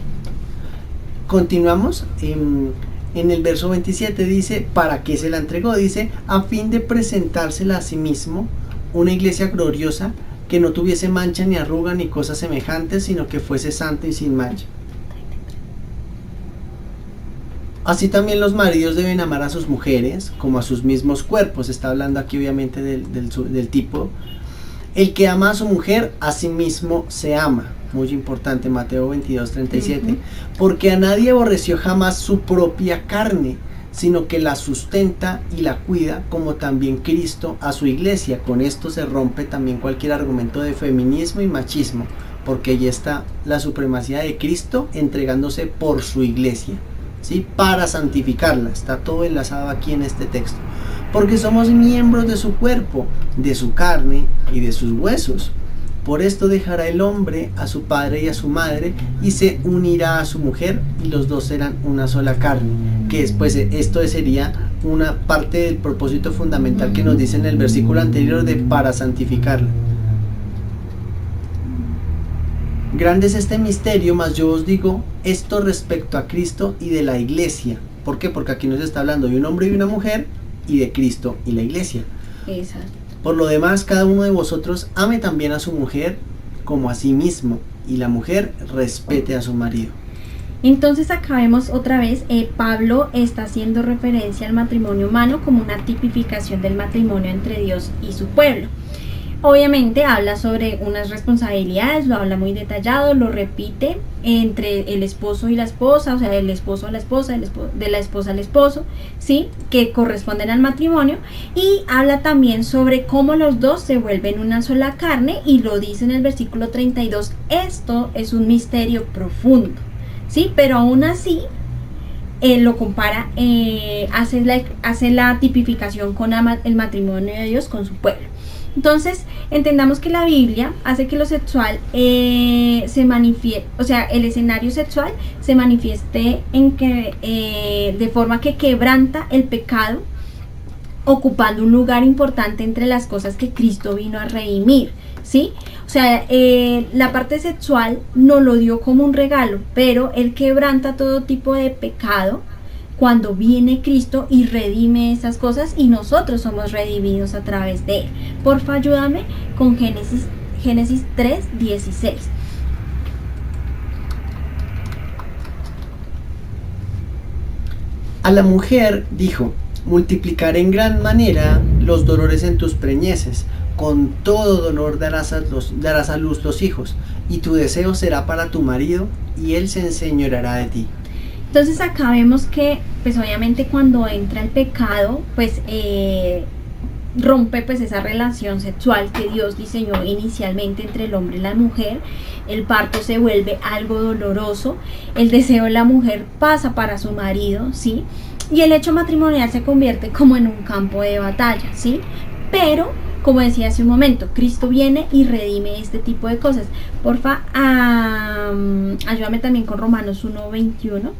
Continuamos en el verso 27, dice, ¿para qué se la entregó? Dice, a fin de presentársela a sí mismo, una iglesia gloriosa, que no tuviese mancha ni arruga ni cosas semejantes, sino que fuese santa y sin mancha. Así también los maridos deben amar a sus mujeres como a sus mismos cuerpos. Está hablando aquí obviamente del tipo. El que ama a su mujer, a sí mismo se ama. Muy importante, Mateo 22:37. Porque a nadie aborreció jamás su propia carne, sino que la sustenta y la cuida, como también Cristo a su iglesia. Con esto se rompe también cualquier argumento de feminismo y machismo, porque allí está la supremacía de Cristo entregándose por su iglesia, ¿sí? Para santificarla. Está todo enlazado aquí en este texto. Porque somos miembros de su cuerpo, de su carne y de sus huesos. Por esto dejará el hombre a su padre y a su madre y se unirá a su mujer, y los dos serán una sola carne. Que después esto sería una parte del propósito fundamental que nos dice en el versículo anterior de para santificarla. Grande es este misterio, mas yo os digo esto respecto a Cristo y de la iglesia. ¿Por qué? Porque aquí nos está hablando de un hombre y una mujer, y de Cristo y la iglesia. Exacto. Por lo demás, cada uno de vosotros ame también a su mujer como a sí mismo, y la mujer respete a su marido. Entonces acá vemos otra vez, Pablo está haciendo referencia al matrimonio humano como una tipificación del matrimonio entre Dios y su pueblo. Obviamente habla sobre unas responsabilidades, lo habla muy detallado, lo repite entre el esposo y la esposa, o sea, el esposo a la esposa, de la esposa al esposo, ¿sí? Que corresponden al matrimonio, y habla también sobre cómo los dos se vuelven una sola carne, y lo dice en el versículo 32, esto es un misterio profundo, ¿sí? Pero aún así, lo compara, hace la tipificación con el matrimonio de Dios con su pueblo. Entonces, entendamos que la Biblia hace que lo sexual se manifieste, o sea, el escenario sexual se manifieste de forma que quebranta el pecado, ocupando un lugar importante entre las cosas que Cristo vino a redimir, ¿sí? O sea, la parte sexual nos lo dio como un regalo, pero Él quebranta todo tipo de pecado cuando viene Cristo y redime esas cosas, y nosotros somos redimidos a través de Él. Porfa, ayúdame con Génesis 3:16. A la mujer dijo, multiplicaré en gran manera los dolores en tus preñeces, con todo dolor darás a luz los hijos, y tu deseo será para tu marido, y él se enseñoreará de ti. Entonces acá vemos que, pues obviamente cuando entra el pecado, pues rompe pues esa relación sexual que Dios diseñó inicialmente entre el hombre y la mujer. El parto se vuelve algo doloroso, el deseo de la mujer pasa para su marido, ¿sí? Y el hecho matrimonial se convierte como en un campo de batalla, ¿sí? Pero, como decía hace un momento, Cristo viene y redime este tipo de cosas. Porfa, ayúdame también con Romanos 1:21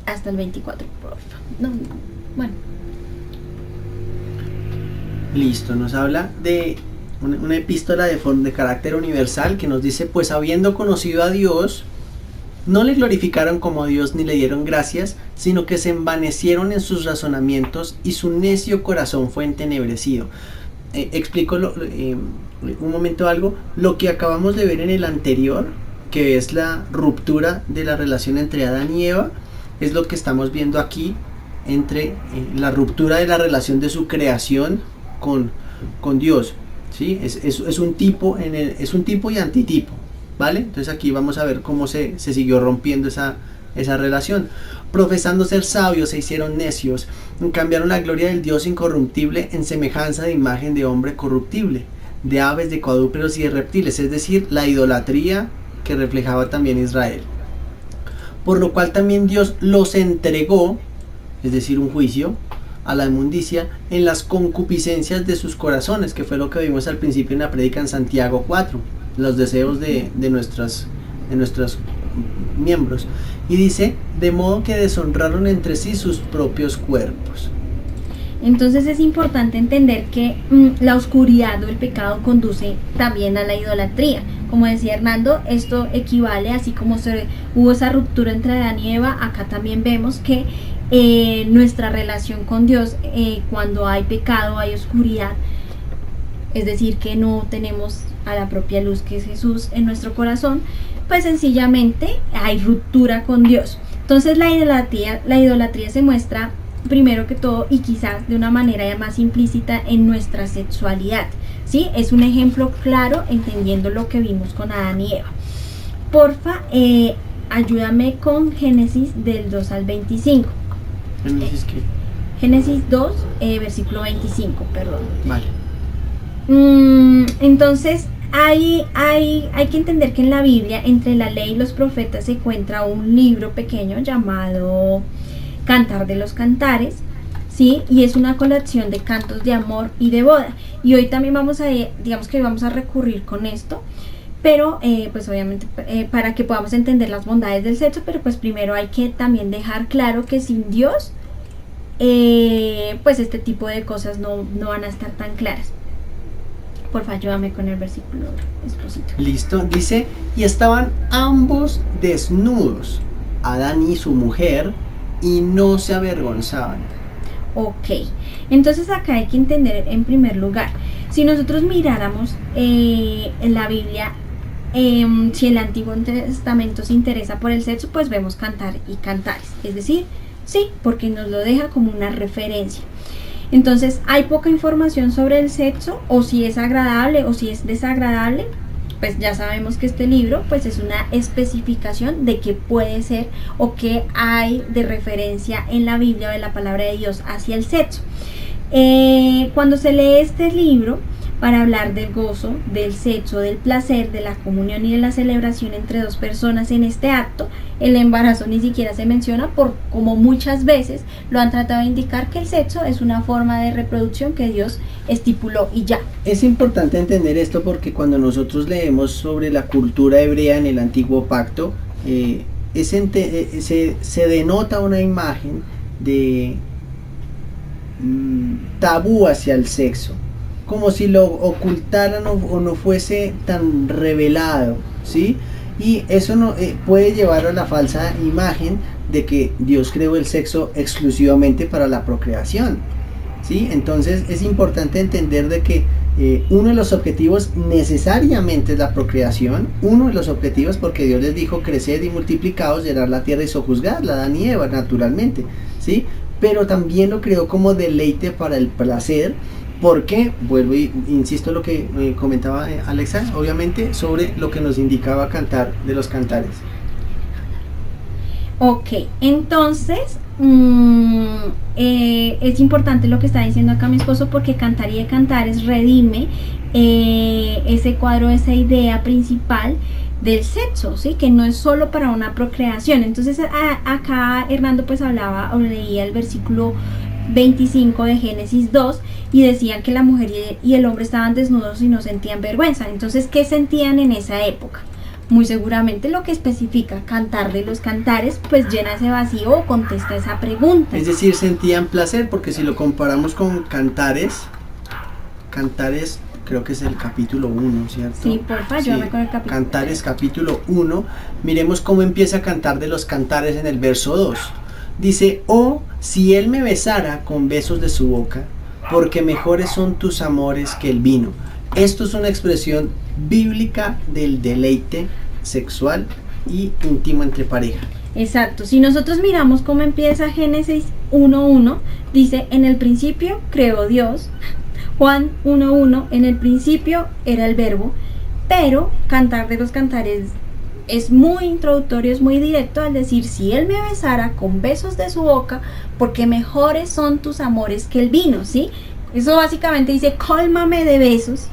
hasta el 24, porfa. No, bueno. Listo, nos habla de una epístola de carácter universal que nos dice, pues habiendo conocido a Dios, no le glorificaron como Dios ni le dieron gracias, sino que se envanecieron en sus razonamientos y su necio corazón fue entenebrecido. Explico un momento algo, lo que acabamos de ver en el anterior, que es la ruptura de la relación entre Adán y Eva, es lo que estamos viendo aquí, entre la ruptura de la relación de su creación con Dios, ¿sí? Es un tipo y antitipo, ¿vale? Entonces aquí vamos a ver cómo se siguió rompiendo esa relación. Profesando ser sabios se hicieron necios, cambiaron la gloria del Dios incorruptible en semejanza de imagen de hombre corruptible, de aves, de cuadrúpedos y de reptiles, es decir, la idolatría que reflejaba también Israel. Por lo cual también Dios los entregó, es decir, un juicio, a la inmundicia en las concupiscencias de sus corazones, que fue lo que vimos al principio en la prédica en Santiago 4, los deseos de nuestros miembros. Y dice, de modo que deshonraron entre sí sus propios cuerpos. Entonces es importante entender que la oscuridad o el pecado conduce también a la idolatría. como decía Hernando, esto equivale, así como hubo esa ruptura entre Adán y Eva, acá también vemos que nuestra relación con Dios, cuando hay pecado, hay oscuridad, es decir, que no tenemos a la propia luz que es Jesús en nuestro corazón, pues sencillamente hay ruptura con Dios. Entonces la idolatría se muestra primero que todo y quizás de una manera ya más implícita en nuestra sexualidad, ¿sí? Es un ejemplo claro entendiendo lo que vimos con Adán y Eva. Porfa, ayúdame con Génesis del 2 al 25. ¿Génesis qué? Génesis 2, versículo 25, perdón. Vale. Entonces hay que entender que en la Biblia, entre la ley y los profetas, se encuentra un libro pequeño llamado Cantar de los Cantares, ¿sí? Y es una colección de cantos de amor y de boda. Y hoy también vamos a recurrir con esto, pero pues obviamente para que podamos entender las bondades del sexo, pero pues primero hay que también dejar claro que sin Dios, pues este tipo de cosas no van a estar tan claras. Porfa, ayúdame con el versículo explícito. Listo, dice, y estaban ambos desnudos, Adán y su mujer, y no se avergonzaban. Ok, entonces acá hay que entender en primer lugar, si nosotros miráramos en la Biblia, si el Antiguo Testamento se interesa por el sexo, pues vemos Cantar y Cantares, es decir, sí, porque nos lo deja como una referencia. Entonces hay poca información sobre el sexo, o si es agradable o si es desagradable. Pues ya sabemos que este libro pues es una especificación de qué puede ser o qué hay de referencia en la Biblia o en la palabra de Dios hacia el sexo. Cuando se lee este libro para hablar del gozo, del sexo, del placer, de la comunión y de la celebración entre dos personas en este acto, el embarazo ni siquiera se menciona, por como muchas veces lo han tratado de indicar que el sexo es una forma de reproducción que Dios estipuló y ya. Es importante entender esto porque cuando nosotros leemos sobre la cultura hebrea en el Antiguo Pacto, se denota una imagen de tabú hacia el sexo, como si lo ocultaran o no fuese tan revelado, ¿sí? Y eso no puede llevar a la falsa imagen de que Dios creó el sexo exclusivamente para la procreación, ¿sí? Entonces es importante entender de que uno de los objetivos necesariamente es la procreación, uno de los objetivos, porque Dios les dijo creced y multiplicaos, llenar la tierra y sojuzgarla, Adán y Eva, naturalmente, ¿sí? Pero también lo creó como deleite para el placer, porque, vuelvo y insisto lo que comentaba Alexa, obviamente, sobre lo que nos indicaba Cantar de los Cantares. Ok, entonces es importante lo que está diciendo acá mi esposo, porque Cantar y de Cantares redime ese cuadro, esa idea principal del sexo, ¿sí? Que no es solo para una procreación. Entonces acá Hernando pues hablaba o leía el versículo 25 de Génesis 2 y decían que la mujer y el hombre estaban desnudos y no sentían vergüenza. Entonces, ¿qué sentían en esa época? Muy seguramente lo que especifica Cantar de los Cantares pues llena ese vacío o contesta esa pregunta. Es decir, sentían placer, porque si lo comparamos con Cantares creo que es el capítulo 1, ¿cierto? Sí, porfa, yo me con el capítulo. Cantares capítulo 1, miremos cómo empieza a Cantar de los Cantares en el verso 2. Dice, oh, si él me besara con besos de su boca, porque mejores son tus amores que el vino. Esto es una expresión bíblica del deleite sexual y íntimo entre pareja. Exacto, si nosotros miramos cómo empieza Génesis 1.1, dice, en el principio creó Dios. Juan 1.1, en el principio era el verbo. Pero Cantar de los Cantares es muy introductorio, es muy directo al decir, si él me besara con besos de su boca, porque mejores son tus amores que el vino, ¿sí? Eso básicamente dice, cólmame de besos,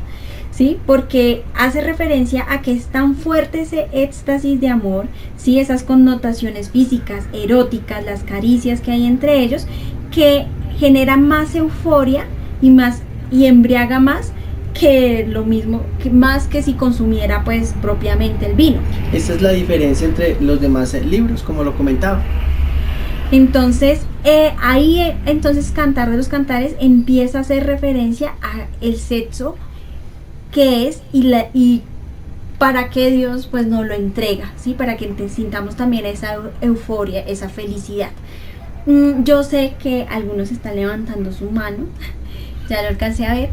¿sí? Porque hace referencia a que es tan fuerte ese éxtasis de amor, ¿sí? Esas connotaciones físicas, eróticas, las caricias que hay entre ellos, que genera más euforia y embriaga más que lo mismo, más que si consumiera pues propiamente el vino. Esa es la diferencia entre los demás libros, como lo comentaba. Entonces, entonces Cantar de los Cantares empieza a hacer referencia a el sexo que es y para que Dios pues nos lo entrega, ¿sí? Para que sintamos también esa euforia, esa felicidad. Yo sé que algunos están levantando su mano, ya lo alcancé a ver.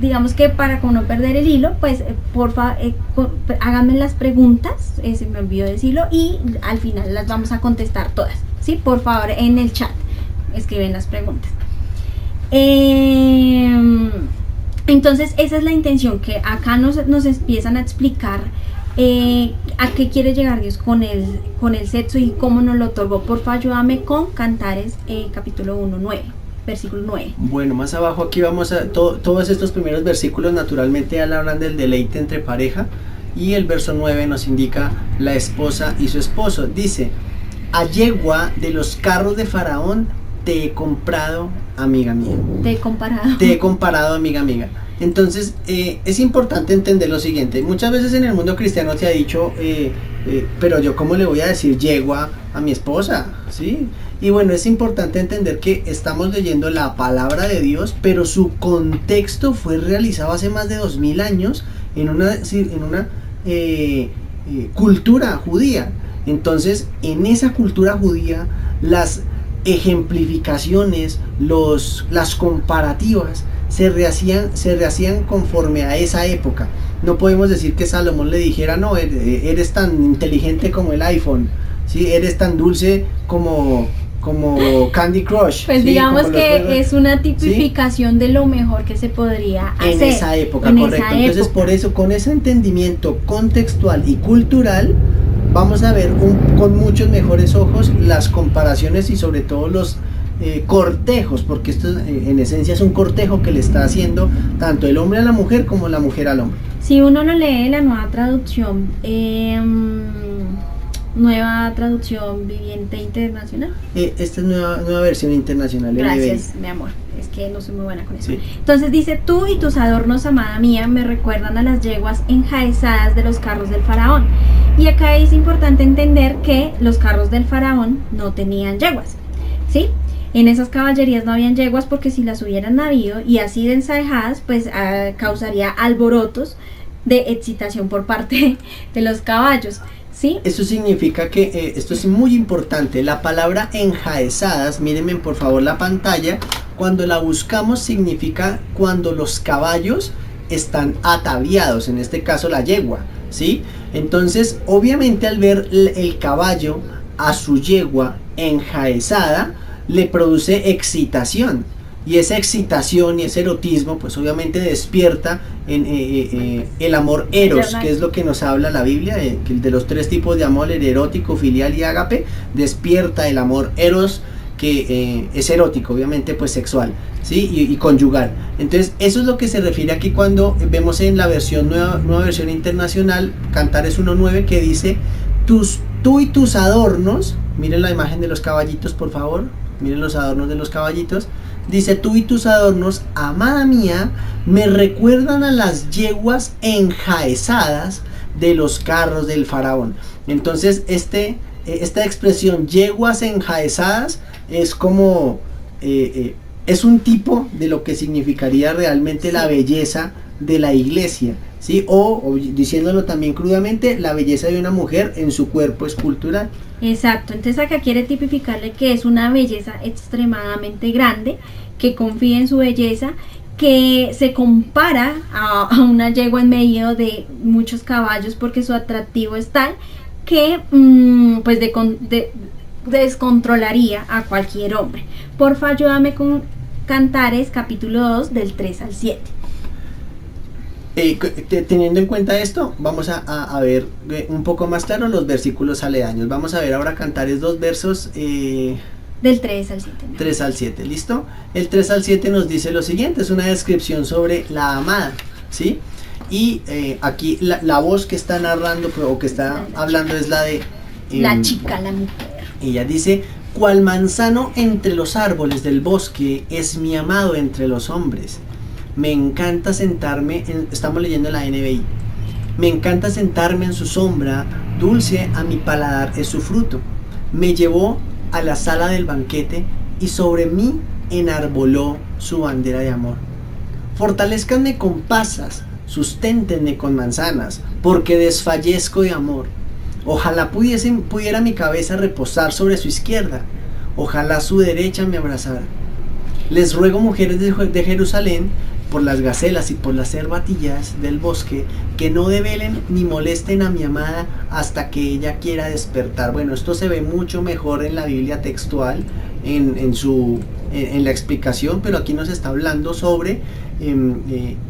Digamos que para no perder el hilo, pues porfa, háganme las preguntas, se me olvidó decirlo, y al final las vamos a contestar todas, ¿sí? Por favor, en el chat escriben las preguntas. Entonces esa es la intención, que acá nos empiezan a explicar a qué quiere llegar Dios con el sexo y cómo nos lo otorgó. Porfa, ayúdame con Cantares capítulo 1:9, versículo 9. Bueno, más abajo aquí vamos a todos estos primeros versículos naturalmente hablan del deleite entre pareja, y el verso 9 nos indica la esposa y su esposo. Dice: a yegua de los carros de Faraón te he comprado, amiga mía. Te he comparado, amiga mía. Entonces es importante entender lo siguiente. Muchas veces en el mundo cristiano se ha dicho, pero yo cómo le voy a decir yegua a mi esposa, ¿sí? Y bueno, es importante entender que estamos leyendo la palabra de Dios, pero su contexto fue realizado hace más de 2000 años en una cultura judía. Entonces, en esa cultura judía, las ejemplificaciones, las comparativas se rehacían conforme a esa época. No podemos decir que Salomón le dijera: no, eres tan inteligente como el iPhone, ¿sí? Eres tan dulce como Candy Crush. Pues ¿sí? digamos que es una tipificación, ¿sí?, de lo mejor que se podría hacer en esa época, correcto. Entonces, por eso, con ese entendimiento contextual y cultural, vamos a ver con muchos mejores ojos las comparaciones y sobre todo los cortejos, porque esto en esencia es un cortejo que le está haciendo tanto el hombre a la mujer como la mujer al hombre. Si uno lo lee la nueva traducción viviente internacional. Esta es nueva versión internacional. Gracias, mi amor. Es que no soy muy buena con eso. Sí. Entonces dice: tú y tus adornos, amada mía, me recuerdan a las yeguas enjaezadas de los carros del faraón. Y acá es importante entender que los carros del faraón no tenían yeguas, ¿sí? En esas caballerías no habían yeguas, porque si las hubieran habido y así de ensajadas, pues causaría alborotos de excitación por parte de los caballos, ¿sí? Eso significa que, esto es muy importante, la palabra enjaezadas, mírenme por favor la pantalla, cuando la buscamos significa cuando los caballos están ataviados, en este caso la yegua, ¿sí? Entonces, obviamente al ver el caballo a su yegua enjaezada, le produce excitación, y esa excitación y ese erotismo pues obviamente despierta el amor eros, que es lo que nos habla la Biblia, de los tres tipos de amor: el erótico, filial y ágape. Despierta el amor eros, que es erótico, obviamente pues sexual, ¿sí? y conyugal. Entonces eso es lo que se refiere aquí cuando vemos en la versión nueva versión internacional, Cantares 1:9, que dice: tú y tus adornos, miren la imagen de los caballitos por favor, miren los adornos de los caballitos. Dice: tú y tus adornos, amada mía, me recuerdan a las yeguas enjaezadas de los carros del faraón. Entonces esta expresión yeguas enjaezadas es como es un tipo de lo que significaría realmente la belleza de la iglesia, ¿sí? O diciéndolo también crudamente, la belleza de una mujer en su cuerpo escultural. Exacto, entonces acá quiere tipificarle que es una belleza extremadamente grande, que confía en su belleza, que se compara a una yegua en medio de muchos caballos, porque su atractivo es tal que pues descontrolaría a cualquier hombre. Porfa, ayúdame con Cantares capítulo 2 del 3 al 7. Teniendo en cuenta esto, vamos a ver un poco más claro los versículos aledaños. Vamos a ver ahora Cantares 2 versos del 3 al 7. 3 al 7, ¿listo? El 3 al 7 nos dice lo siguiente: es una descripción sobre la amada, ¿sí? Y aquí la voz que está narrando o que está hablando es la de la chica, la mujer. Ella dice: cual manzano entre los árboles del bosque es mi amado entre los hombres. Me encanta sentarme estamos leyendo la NBI. Me encanta sentarme en su sombra, dulce a mi paladar es su fruto. Me llevó a la sala del banquete y sobre mí enarboló su bandera de amor. Fortalézcanme con pasas, susténtenme con manzanas, porque desfallezco de amor. Ojalá pudiera mi cabeza reposar sobre su izquierda, ojalá su derecha me abrazara. Les ruego, mujeres de Jerusalén, por las gacelas y por las cervatillas del bosque, que no develen ni molesten a mi amada hasta que ella quiera despertar. Bueno, esto se ve mucho mejor en la Biblia textual, en la explicación, pero aquí nos está hablando sobre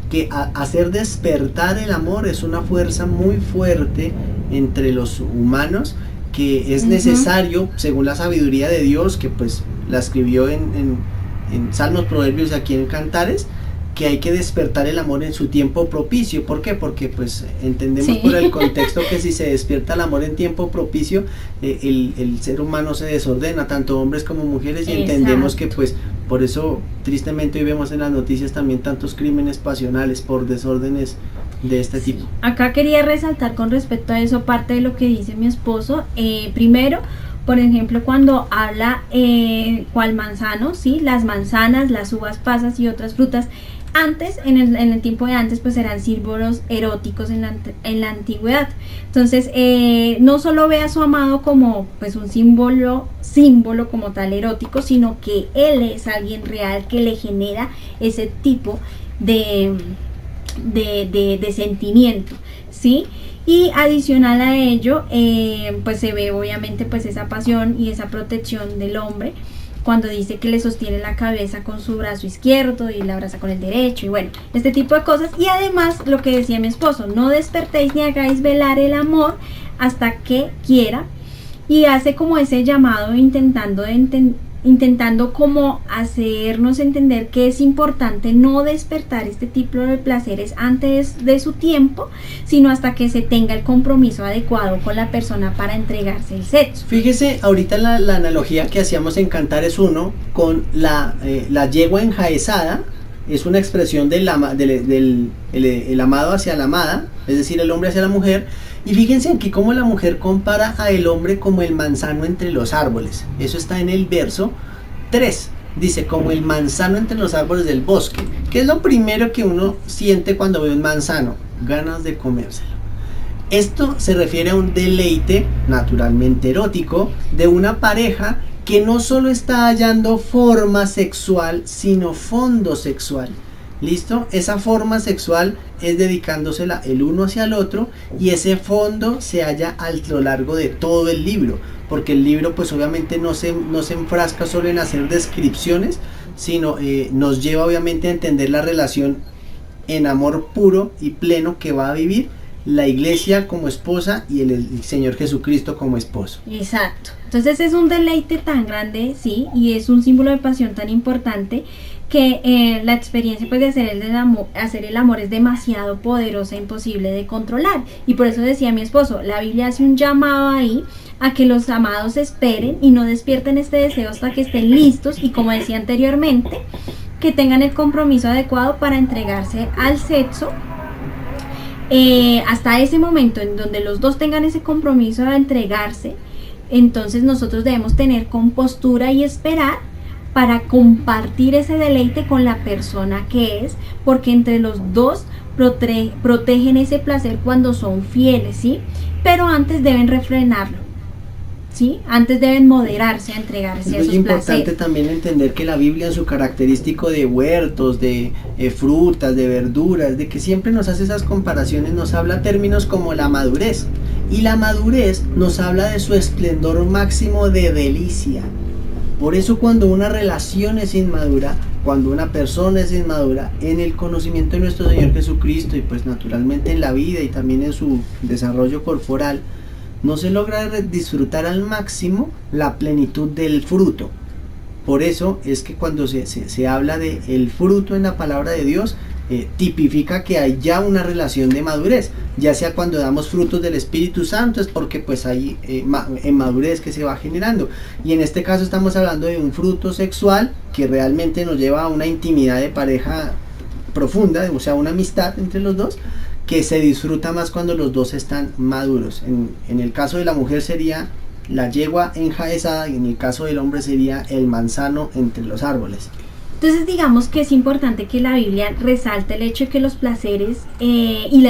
que hacer despertar el amor es una fuerza muy fuerte entre los humanos, que es necesario, según la sabiduría de Dios, que pues la escribió en Salmos, Proverbios y aquí en Cantares, que hay que despertar el amor en su tiempo propicio. ¿Por qué? Porque pues entendemos por el contexto que si se despierta el amor en tiempo propicio, el ser humano se desordena, tanto hombres como mujeres, y entendemos que pues por eso tristemente hoy vemos en las noticias también tantos crímenes pasionales por desórdenes de este tipo. Acá quería resaltar con respecto a eso parte de lo que dice mi esposo. Primero, por ejemplo, cuando habla cual manzano, ¿sí? Las manzanas, las uvas pasas y otras frutas. Antes, en el tiempo de antes, pues eran símbolos eróticos en la antigüedad. Entonces, no solo ve a su amado como pues un símbolo como tal erótico, sino que él es alguien real que le genera ese tipo de sentimiento, ¿sí? Y adicional a ello, pues se ve obviamente pues esa pasión y esa protección del hombre, cuando dice que le sostiene la cabeza con su brazo izquierdo y la abraza con el derecho, y bueno, este tipo de cosas. Y además, lo que decía mi esposo, no despertéis ni hagáis velar el amor hasta que quiera, y hace como ese llamado intentando como hacernos entender que es importante no despertar este tipo de placeres antes de su tiempo, sino hasta que se tenga el compromiso adecuado con la persona para entregarse el sexo. Fíjese, ahorita la analogía que hacíamos en Cantares 1 con la yegua enjaezada, es una expresión del el amado hacia la amada, es decir, el hombre hacia la mujer. Y fíjense aquí cómo la mujer compara a el hombre como el manzano entre los árboles. Eso está en el verso 3. Dice, como el manzano entre los árboles del bosque. ¿Qué es lo primero que uno siente cuando ve un manzano? Ganas de comérselo. Esto se refiere a un deleite naturalmente erótico de una pareja que no solo está hallando forma sexual, sino fondo sexual. ¿Listo? Esa forma sexual es dedicándosela el uno hacia el otro, y ese fondo se halla a lo largo de todo el libro, porque el libro pues obviamente no se enfrasca solo en hacer descripciones, sino nos lleva obviamente a entender la relación en amor puro y pleno que va a vivir la iglesia como esposa y el Señor Jesucristo como esposo. Exacto. Entonces es un deleite tan grande, sí, y es un símbolo de pasión tan importante, que la experiencia pues de hacer el amor es demasiado poderosa e imposible de controlar. Y por eso decía mi esposo, la Biblia hace un llamado ahí a que los amados esperen y no despierten este deseo hasta que estén listos, y como decía anteriormente, que tengan el compromiso adecuado para entregarse al sexo. Hasta ese momento en donde los dos tengan ese compromiso de entregarse, entonces nosotros debemos tener compostura y esperar para compartir ese deleite con la persona que es, porque entre los dos protegen ese placer cuando son fieles, ¿sí? Pero antes deben refrenarlo, ¿sí? Antes deben moderarse a entregarse a esos placeres. Es muy importante también entender que la Biblia, en su característico de huertos, de frutas, de verduras, de que siempre nos hace esas comparaciones, nos habla términos como la madurez, y la madurez nos habla de su esplendor máximo de delicia. Por eso cuando una relación es inmadura, cuando una persona es inmadura en el conocimiento de nuestro Señor Jesucristo, y pues naturalmente en la vida y también en su desarrollo corporal, no se logra disfrutar al máximo la plenitud del fruto. Por eso es que cuando se habla de el fruto en la palabra de Dios, tipifica que hay ya una relación de madurez, ya sea cuando damos frutos del Espíritu Santo, es porque pues hay en madurez que se va generando, y en este caso estamos hablando de un fruto sexual que realmente nos lleva a una intimidad de pareja profunda, o sea, una amistad entre los dos, que se disfruta más cuando los dos están maduros. En el caso de la mujer sería la yegua enjaezada, y en el caso del hombre sería el manzano entre los árboles. Entonces digamos que es importante que la Biblia resalte el hecho de que los placeres y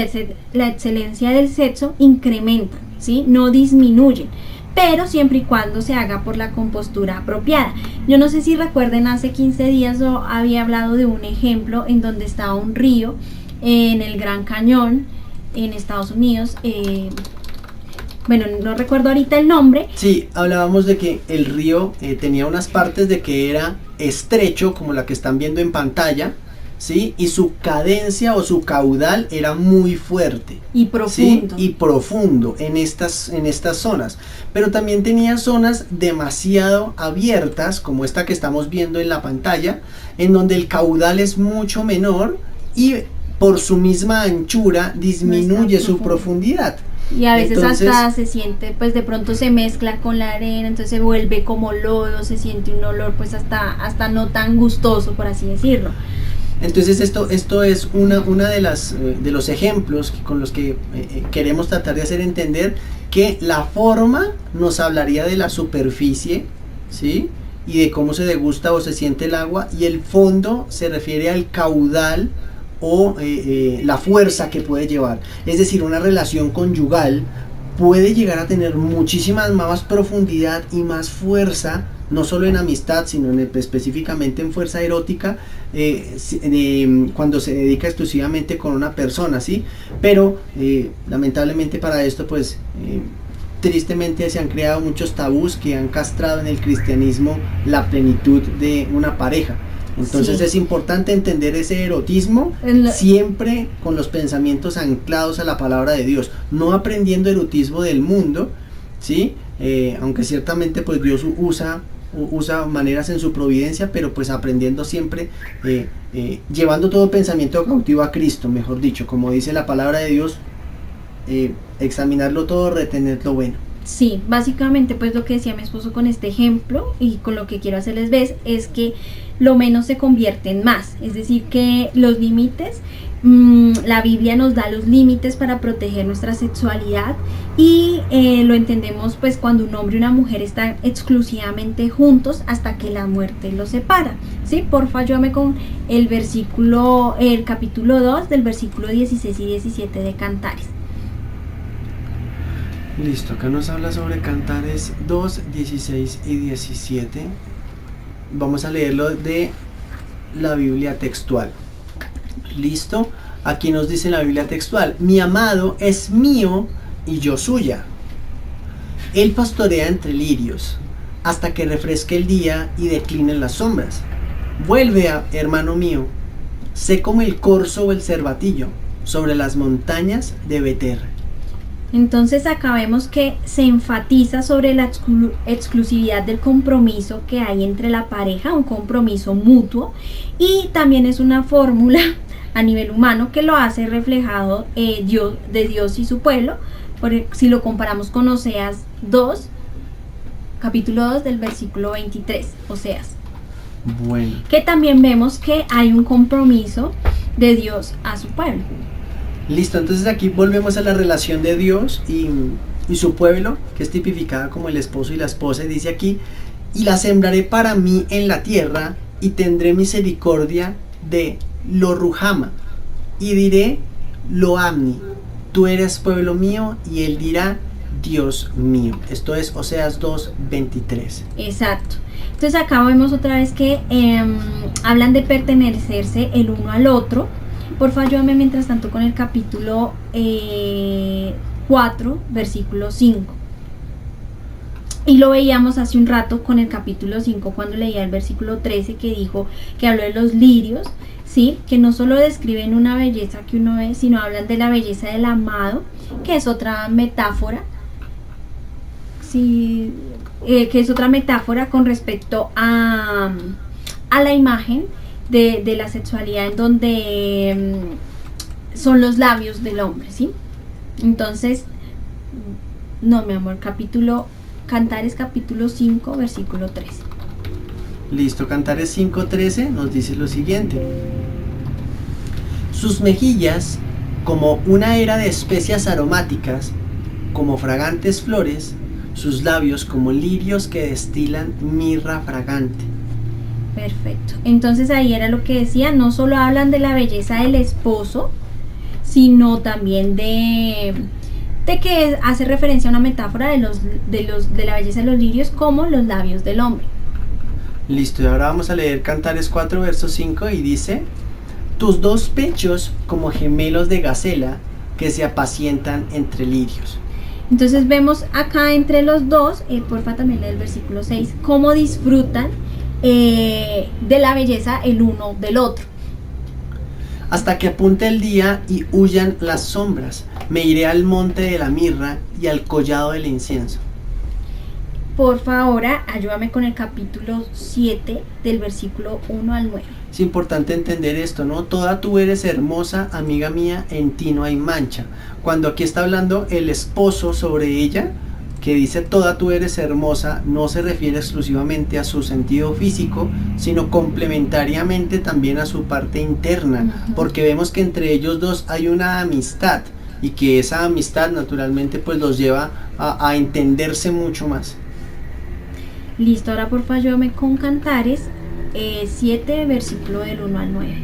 la excelencia del sexo incrementan, ¿sí? No disminuyen, pero siempre y cuando se haga por la compostura apropiada. Yo no sé si recuerden, hace 15 días yo había hablado de un ejemplo en donde estaba un río en el Gran Cañón en Estados Unidos. Bueno, no recuerdo ahorita el nombre. Sí, hablábamos de que el río tenía unas partes de que era estrecho, como la que están viendo en pantalla, ¿sí? Y su cadencia o su caudal era muy fuerte. Y profundo. ¿Sí? Y profundo en estas zonas. Pero también tenía zonas demasiado abiertas, como esta que estamos viendo en la pantalla, en donde el caudal es mucho menor y por su misma anchura disminuye su profundidad. Y a veces entonces, hasta se siente, pues de pronto se mezcla con la arena, entonces se vuelve como lodo, se siente un olor pues hasta no tan gustoso, por así decirlo. Entonces esto es una de los ejemplos con los que queremos tratar de hacer entender que la forma nos hablaría de la superficie, ¿sí? Y de cómo se degusta o se siente el agua, y el fondo se refiere al caudal o la fuerza que puede llevar. Es decir, una relación conyugal puede llegar a tener muchísimas más profundidad y más fuerza, no solo en amistad, sino específicamente en fuerza erótica, cuando se dedica exclusivamente con una persona, ¿sí? Pero lamentablemente para esto, pues tristemente se han creado muchos tabús que han castrado en el cristianismo la plenitud de una pareja. Entonces sí, es importante entender ese erotismo siempre con los pensamientos anclados a la palabra de Dios, no aprendiendo erotismo del mundo, ¿sí? Aunque ciertamente pues Dios usa maneras en su providencia, pero pues aprendiendo siempre, llevando todo pensamiento cautivo a Cristo, mejor dicho, como dice la palabra de Dios, examinarlo todo, retener lo bueno. Sí, básicamente pues lo que decía mi esposo con este ejemplo y con lo que quiero hacerles ver es que lo menos se convierte en más, es decir que los límites, la Biblia nos da los límites para proteger nuestra sexualidad y lo entendemos pues cuando un hombre y una mujer están exclusivamente juntos hasta que la muerte los separa, ¿sí? Porfa, ayúdame con el capítulo 2 del versículo 16 y 17 de Cantares. Listo, acá nos habla sobre Cantares 2, 16 y 17. Vamos a leerlo de la Biblia textual. Listo, aquí nos dice la Biblia textual: mi amado es mío y yo suya. Él pastorea entre lirios hasta que refresque el día y declinen las sombras. Vuelve, hermano mío, sé como el corzo o el cervatillo sobre las montañas de Beter. Entonces acá vemos que se enfatiza sobre la exclusividad del compromiso que hay entre la pareja, un compromiso mutuo, y también es una fórmula a nivel humano que lo hace reflejado de Dios y su pueblo, si lo comparamos con Oseas 2, capítulo 2 del versículo 23, Oseas. Bueno. Que también vemos que hay un compromiso de Dios a su pueblo. Listo, entonces aquí volvemos a la relación de Dios y su pueblo, que es tipificada como el esposo y la esposa, y dice aquí: y la sembraré para mí en la tierra, y tendré misericordia de Lo Ruhama, y diré Lo Amni, tú eres pueblo mío, y él dirá Dios mío. Esto es Oseas 2:23. Exacto. Entonces acá vemos otra vez que hablan de pertenecerse el uno al otro. Por favor, ayúdame mientras tanto con el capítulo 4, versículo 5. Y lo veíamos hace un rato con el capítulo 5 cuando leía el versículo 13 que habló de los lirios, ¿sí? Que no solo describen una belleza que uno ve, sino hablan de la belleza del amado, que es otra metáfora, ¿sí? Que es otra metáfora con respecto a la imagen de la sexualidad, en donde son los labios del hombre, ¿sí? Entonces, no, mi amor, Cantares capítulo 5, versículo 13. Listo, Cantares 5:13 nos dice lo siguiente: sus mejillas como una era de especias aromáticas, como fragantes flores, sus labios como lirios que destilan mirra fragante. Perfecto. Entonces ahí era lo que decía, no solo hablan de la belleza del esposo, sino también de que hace referencia a una metáfora de la belleza de los lirios como los labios del hombre. Listo, y ahora vamos a leer Cantares 4, verso 5 y dice: tus dos pechos como gemelos de gacela que se apacientan entre lirios. Entonces vemos acá entre los dos, porfa también lee el versículo 6, cómo disfrutan de la belleza el uno del otro. Hasta que apunte el día y huyan las sombras, me iré al monte de la mirra y al collado del incienso. Por favor, ayúdame con el capítulo 7 del versículo 1 al 9. Es importante entender esto, ¿no? Toda tú eres hermosa, amiga mía, en ti no hay mancha. Cuando aquí está hablando el esposo sobre ella, que dice toda tú eres hermosa, no se refiere exclusivamente a su sentido físico, sino complementariamente también a su parte interna, porque vemos que entre ellos dos hay una amistad y que esa amistad naturalmente pues los lleva a entenderse mucho más. Listo, ahora por favor ayúdame con Cantares 7, versículo del 1 al 9.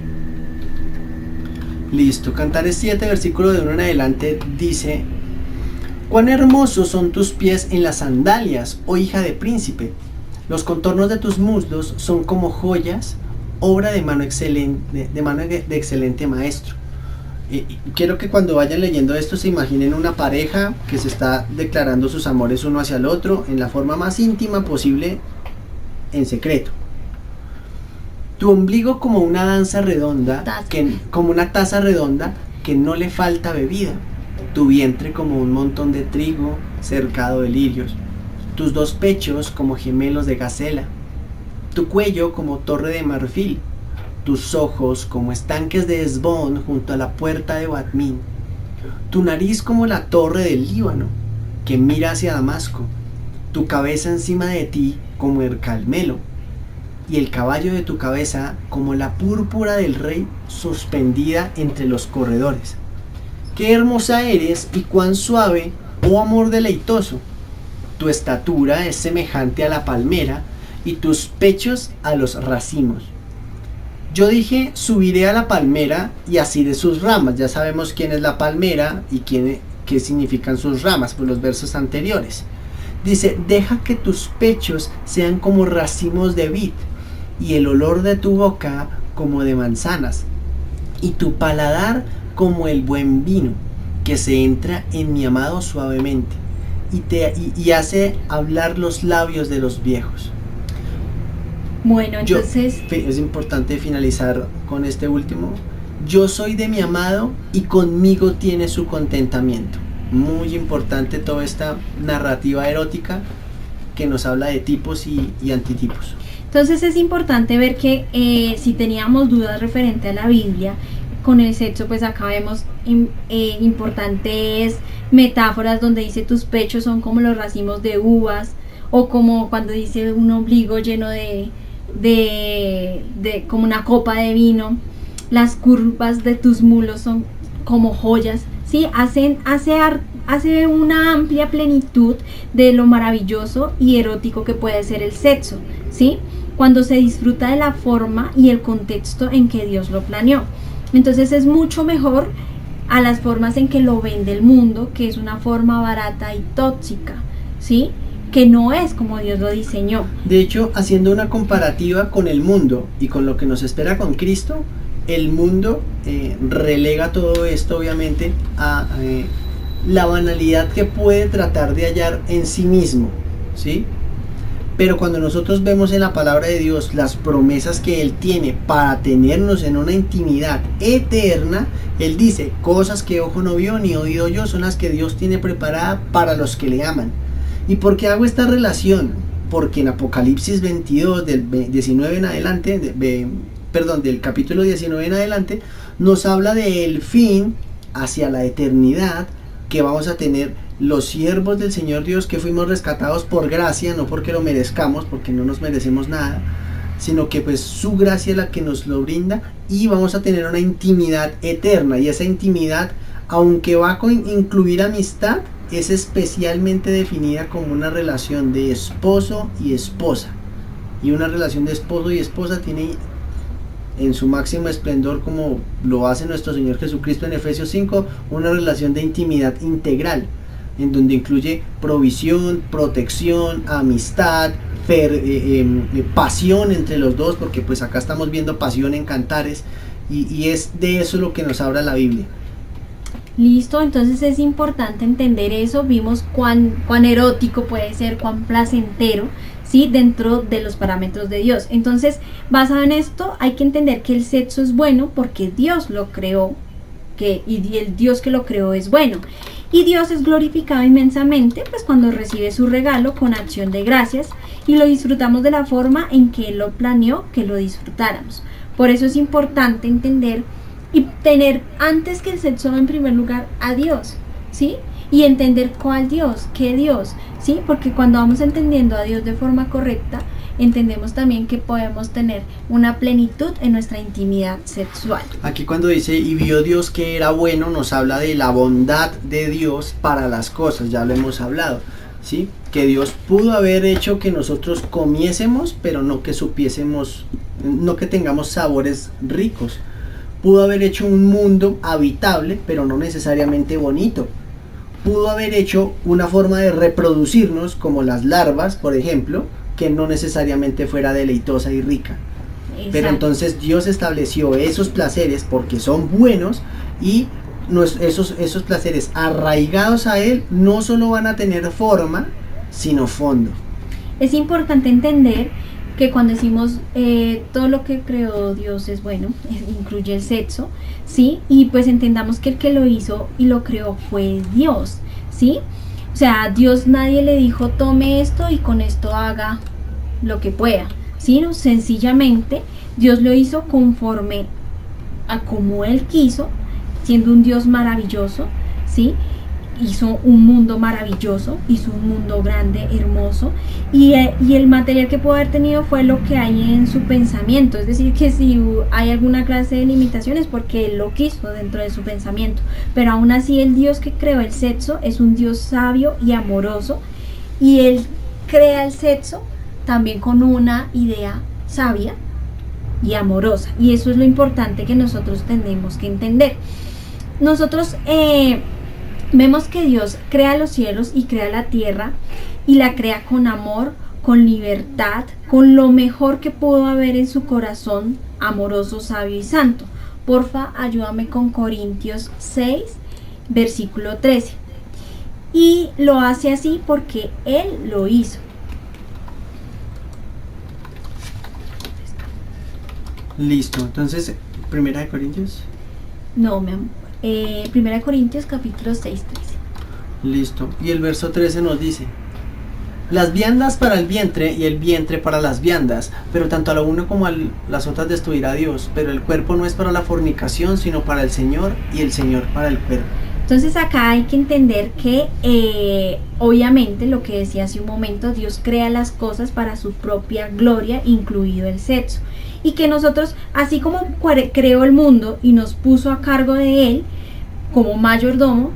Listo, Cantares 7, versículo de 1 en adelante dice: cuán hermosos son tus pies en las sandalias, oh hija de príncipe. Los contornos de tus muslos son como joyas, obra de mano excelente, de excelente maestro. Quiero que cuando vayan leyendo esto se imaginen una pareja que se está declarando sus amores uno hacia el otro en la forma más íntima posible, en secreto. Tu ombligo como una danza redonda, como una taza redonda que no le falta bebida. Tu vientre como un montón de trigo cercado de lirios. Tus dos pechos como gemelos de gacela. Tu cuello como torre de marfil. Tus ojos como estanques de Hesbón junto a la puerta de Batmín. Tu nariz como la torre del Líbano, que mira hacia Damasco. Tu cabeza encima de ti como el Carmelo, y el caballo de tu cabeza como la púrpura del rey suspendida entre los corredores. Qué hermosa eres y cuán suave, oh amor deleitoso. Tu estatura es semejante a la palmera y tus pechos a los racimos. Yo dije, subiré a la palmera y asiré sus ramas. Ya sabemos quién es la palmera y qué significan sus ramas, por los versos anteriores. Dice, deja que tus pechos sean como racimos de vid, y el olor de tu boca como de manzanas, y tu paladar como el buen vino, que se entra en mi amado suavemente, y hace hablar los labios de los viejos. Bueno, entonces es importante finalizar con este último. Yo soy de mi amado y conmigo tiene su contentamiento. Muy importante toda esta narrativa erótica que nos habla de tipos y antitipos. Entonces es importante ver que si teníamos dudas referente a la Biblia con el sexo, pues acá vemos importantes metáforas donde dice tus pechos son como los racimos de uvas, o como cuando dice un ombligo lleno de como una copa de vino. Las curvas de tus mulos son como joyas, ¿sí? Hace una amplia plenitud de lo maravilloso y erótico que puede ser el sexo, ¿sí? Cuando se disfruta de la forma y el contexto en que Dios lo planeó. Entonces es mucho mejor a las formas en que lo vende el mundo, que es una forma barata y tóxica, ¿sí? Que no es como Dios lo diseñó. De hecho, haciendo una comparativa con el mundo y con lo que nos espera con Cristo, el mundo relega todo esto obviamente a la banalidad que puede tratar de hallar en sí mismo, ¿sí? Pero cuando nosotros vemos en la palabra de Dios las promesas que Él tiene para tenernos en una intimidad eterna, Él dice, cosas que ojo no vio ni oído yo son las que Dios tiene preparada para los que le aman. ¿Y por qué hago esta relación? Porque en Apocalipsis 22, del 19 en adelante, del capítulo 19 en adelante, nos habla del fin hacia la eternidad que vamos a tener los siervos del Señor Dios, que fuimos rescatados por gracia, no porque lo merezcamos, porque no nos merecemos nada, sino que pues su gracia es la que nos lo brinda, y vamos a tener una intimidad eterna, y esa intimidad, aunque va a incluir amistad, es especialmente definida como una relación de esposo y esposa, Y una relación de esposo y esposa tiene en su máximo esplendor, como lo hace nuestro Señor Jesucristo en Efesios 5, una relación de intimidad integral, en donde incluye provisión, protección, amistad, pasión entre los dos, porque pues acá estamos viendo pasión en cantares, y es de eso lo que nos habla la Biblia. Listo, entonces es importante entender eso. Vimos cuán erótico puede ser, cuán placentero, ¿sí? Dentro de los parámetros de Dios. Entonces, basado en esto, hay que entender que el sexo es bueno porque Dios lo creó, y el Dios que lo creó es bueno. Y Dios es glorificado inmensamente pues cuando recibe su regalo con acción de gracias y lo disfrutamos de la forma en que Él lo planeó que lo disfrutáramos. Por eso es importante entender y tener antes que el sexo en primer lugar a Dios, ¿sí? Y entender cuál Dios, qué Dios, ¿sí? Porque cuando vamos entendiendo a Dios de forma correcta, entendemos también que podemos tener una plenitud en nuestra intimidad sexual. Aquí cuando dice y vio Dios que era bueno, nos habla de la bondad de Dios para las cosas, ya lo hemos hablado, ¿sí? Que Dios pudo haber hecho que nosotros comiésemos, pero no que supiésemos, no que tengamos sabores ricos. Pudo haber hecho un mundo habitable, pero no necesariamente bonito. Pudo haber hecho una forma de reproducirnos, como las larvas, por ejemplo, que no necesariamente fuera deleitosa y rica. Exacto. Pero entonces Dios estableció esos placeres porque son buenos, y esos placeres arraigados a Él no solo van a tener forma, sino fondo. Es importante entender que cuando decimos todo lo que creó Dios es bueno, incluye el sexo, ¿sí? Y pues entendamos que el que lo hizo y lo creó fue Dios, ¿sí? O sea, Dios nadie le dijo tome esto y con esto haga lo que pueda, ¿sí? No, sencillamente Dios lo hizo conforme a como Él quiso, siendo un Dios maravilloso, ¿sí? Hizo un mundo maravilloso, hizo un mundo grande, hermoso, y el material que pudo haber tenido fue lo que hay en su pensamiento. Es decir, que si hay alguna clase de limitaciones porque Él lo quiso dentro de su pensamiento, pero aún así el Dios que creó el sexo es un Dios sabio y amoroso, y Él crea el sexo también con una idea sabia y amorosa, y eso es lo importante que nosotros tenemos que entender. Nosotros vemos que Dios crea los cielos y crea la tierra, y la crea con amor, con libertad, con lo mejor que pudo haber en su corazón amoroso, sabio y santo. Porfa, ayúdame con Corintios 6, versículo 13. Y lo hace así porque Él lo hizo. Listo, entonces, ¿Primera de Corintios? No, mi amor. Primera de Corintios capítulo 6, 13. Listo, y el verso 13 nos dice: las viandas para el vientre y el vientre para las viandas, pero tanto a lo uno como a las otras destruirá Dios, pero el cuerpo no es para la fornicación, sino para el Señor, y el Señor para el cuerpo. Entonces acá hay que entender que obviamente lo que decía hace un momento, Dios crea las cosas para su propia gloria, incluido el sexo, y que nosotros, así como creó el mundo y nos puso a cargo de él como mayordomo,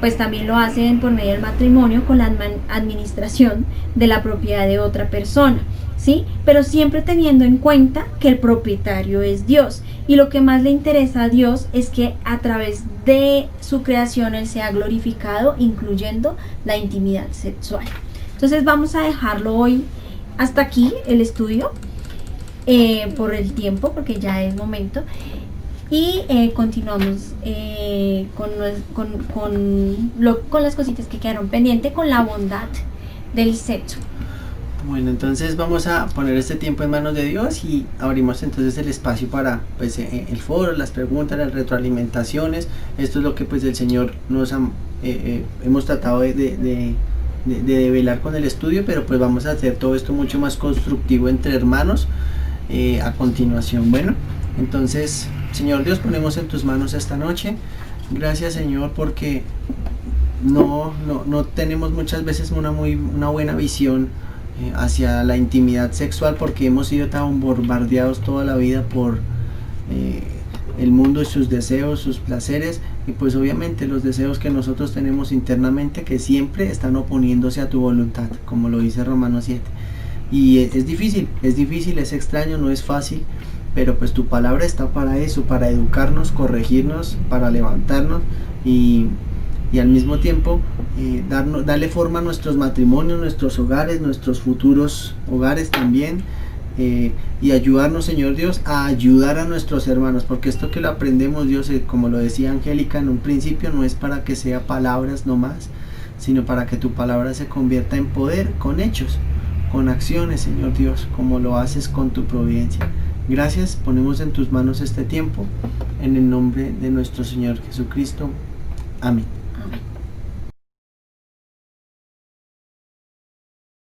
pues también lo hacen por medio del matrimonio con la administración de la propiedad de otra persona, ¿sí? Pero siempre teniendo en cuenta que el propietario es Dios, y lo que más le interesa a Dios es que a través de su creación Él sea glorificado, incluyendo la intimidad sexual. Entonces vamos a dejarlo hoy hasta aquí el estudio por el tiempo, porque ya es momento. Y continuamos con las cositas que quedaron pendientes, con la bondad del sexo. Bueno, entonces vamos a poner este tiempo en manos de Dios y abrimos entonces el espacio para pues, el foro, las preguntas, las retroalimentaciones. Esto es lo que pues el Señor nos hemos tratado de develar con el estudio, pero pues vamos a hacer todo esto mucho más constructivo entre hermanos a continuación. Bueno, entonces, Señor Dios, ponemos en tus manos esta noche. Gracias, Señor, porque no tenemos muchas veces una buena visión hacia la intimidad sexual, porque hemos sido tan bombardeados toda la vida por el mundo y sus deseos, sus placeres, y pues obviamente los deseos que nosotros tenemos internamente, que siempre están oponiéndose a tu voluntad, como lo dice Romanos 7. Y es difícil, es extraño, no es fácil, pero pues tu palabra está para eso, para educarnos, corregirnos, para levantarnos y al mismo tiempo darle forma a nuestros matrimonios, nuestros hogares, nuestros futuros hogares también, y ayudarnos, Señor Dios, a ayudar a nuestros hermanos, porque esto que lo aprendemos, Dios, como lo decía Angélica en un principio, no es para que sea palabras nomás, sino para que tu palabra se convierta en poder con hechos, con acciones, Señor Dios, como lo haces con tu providencia. Gracias, ponemos en tus manos este tiempo, en el nombre de nuestro Señor Jesucristo. Amén. Amén.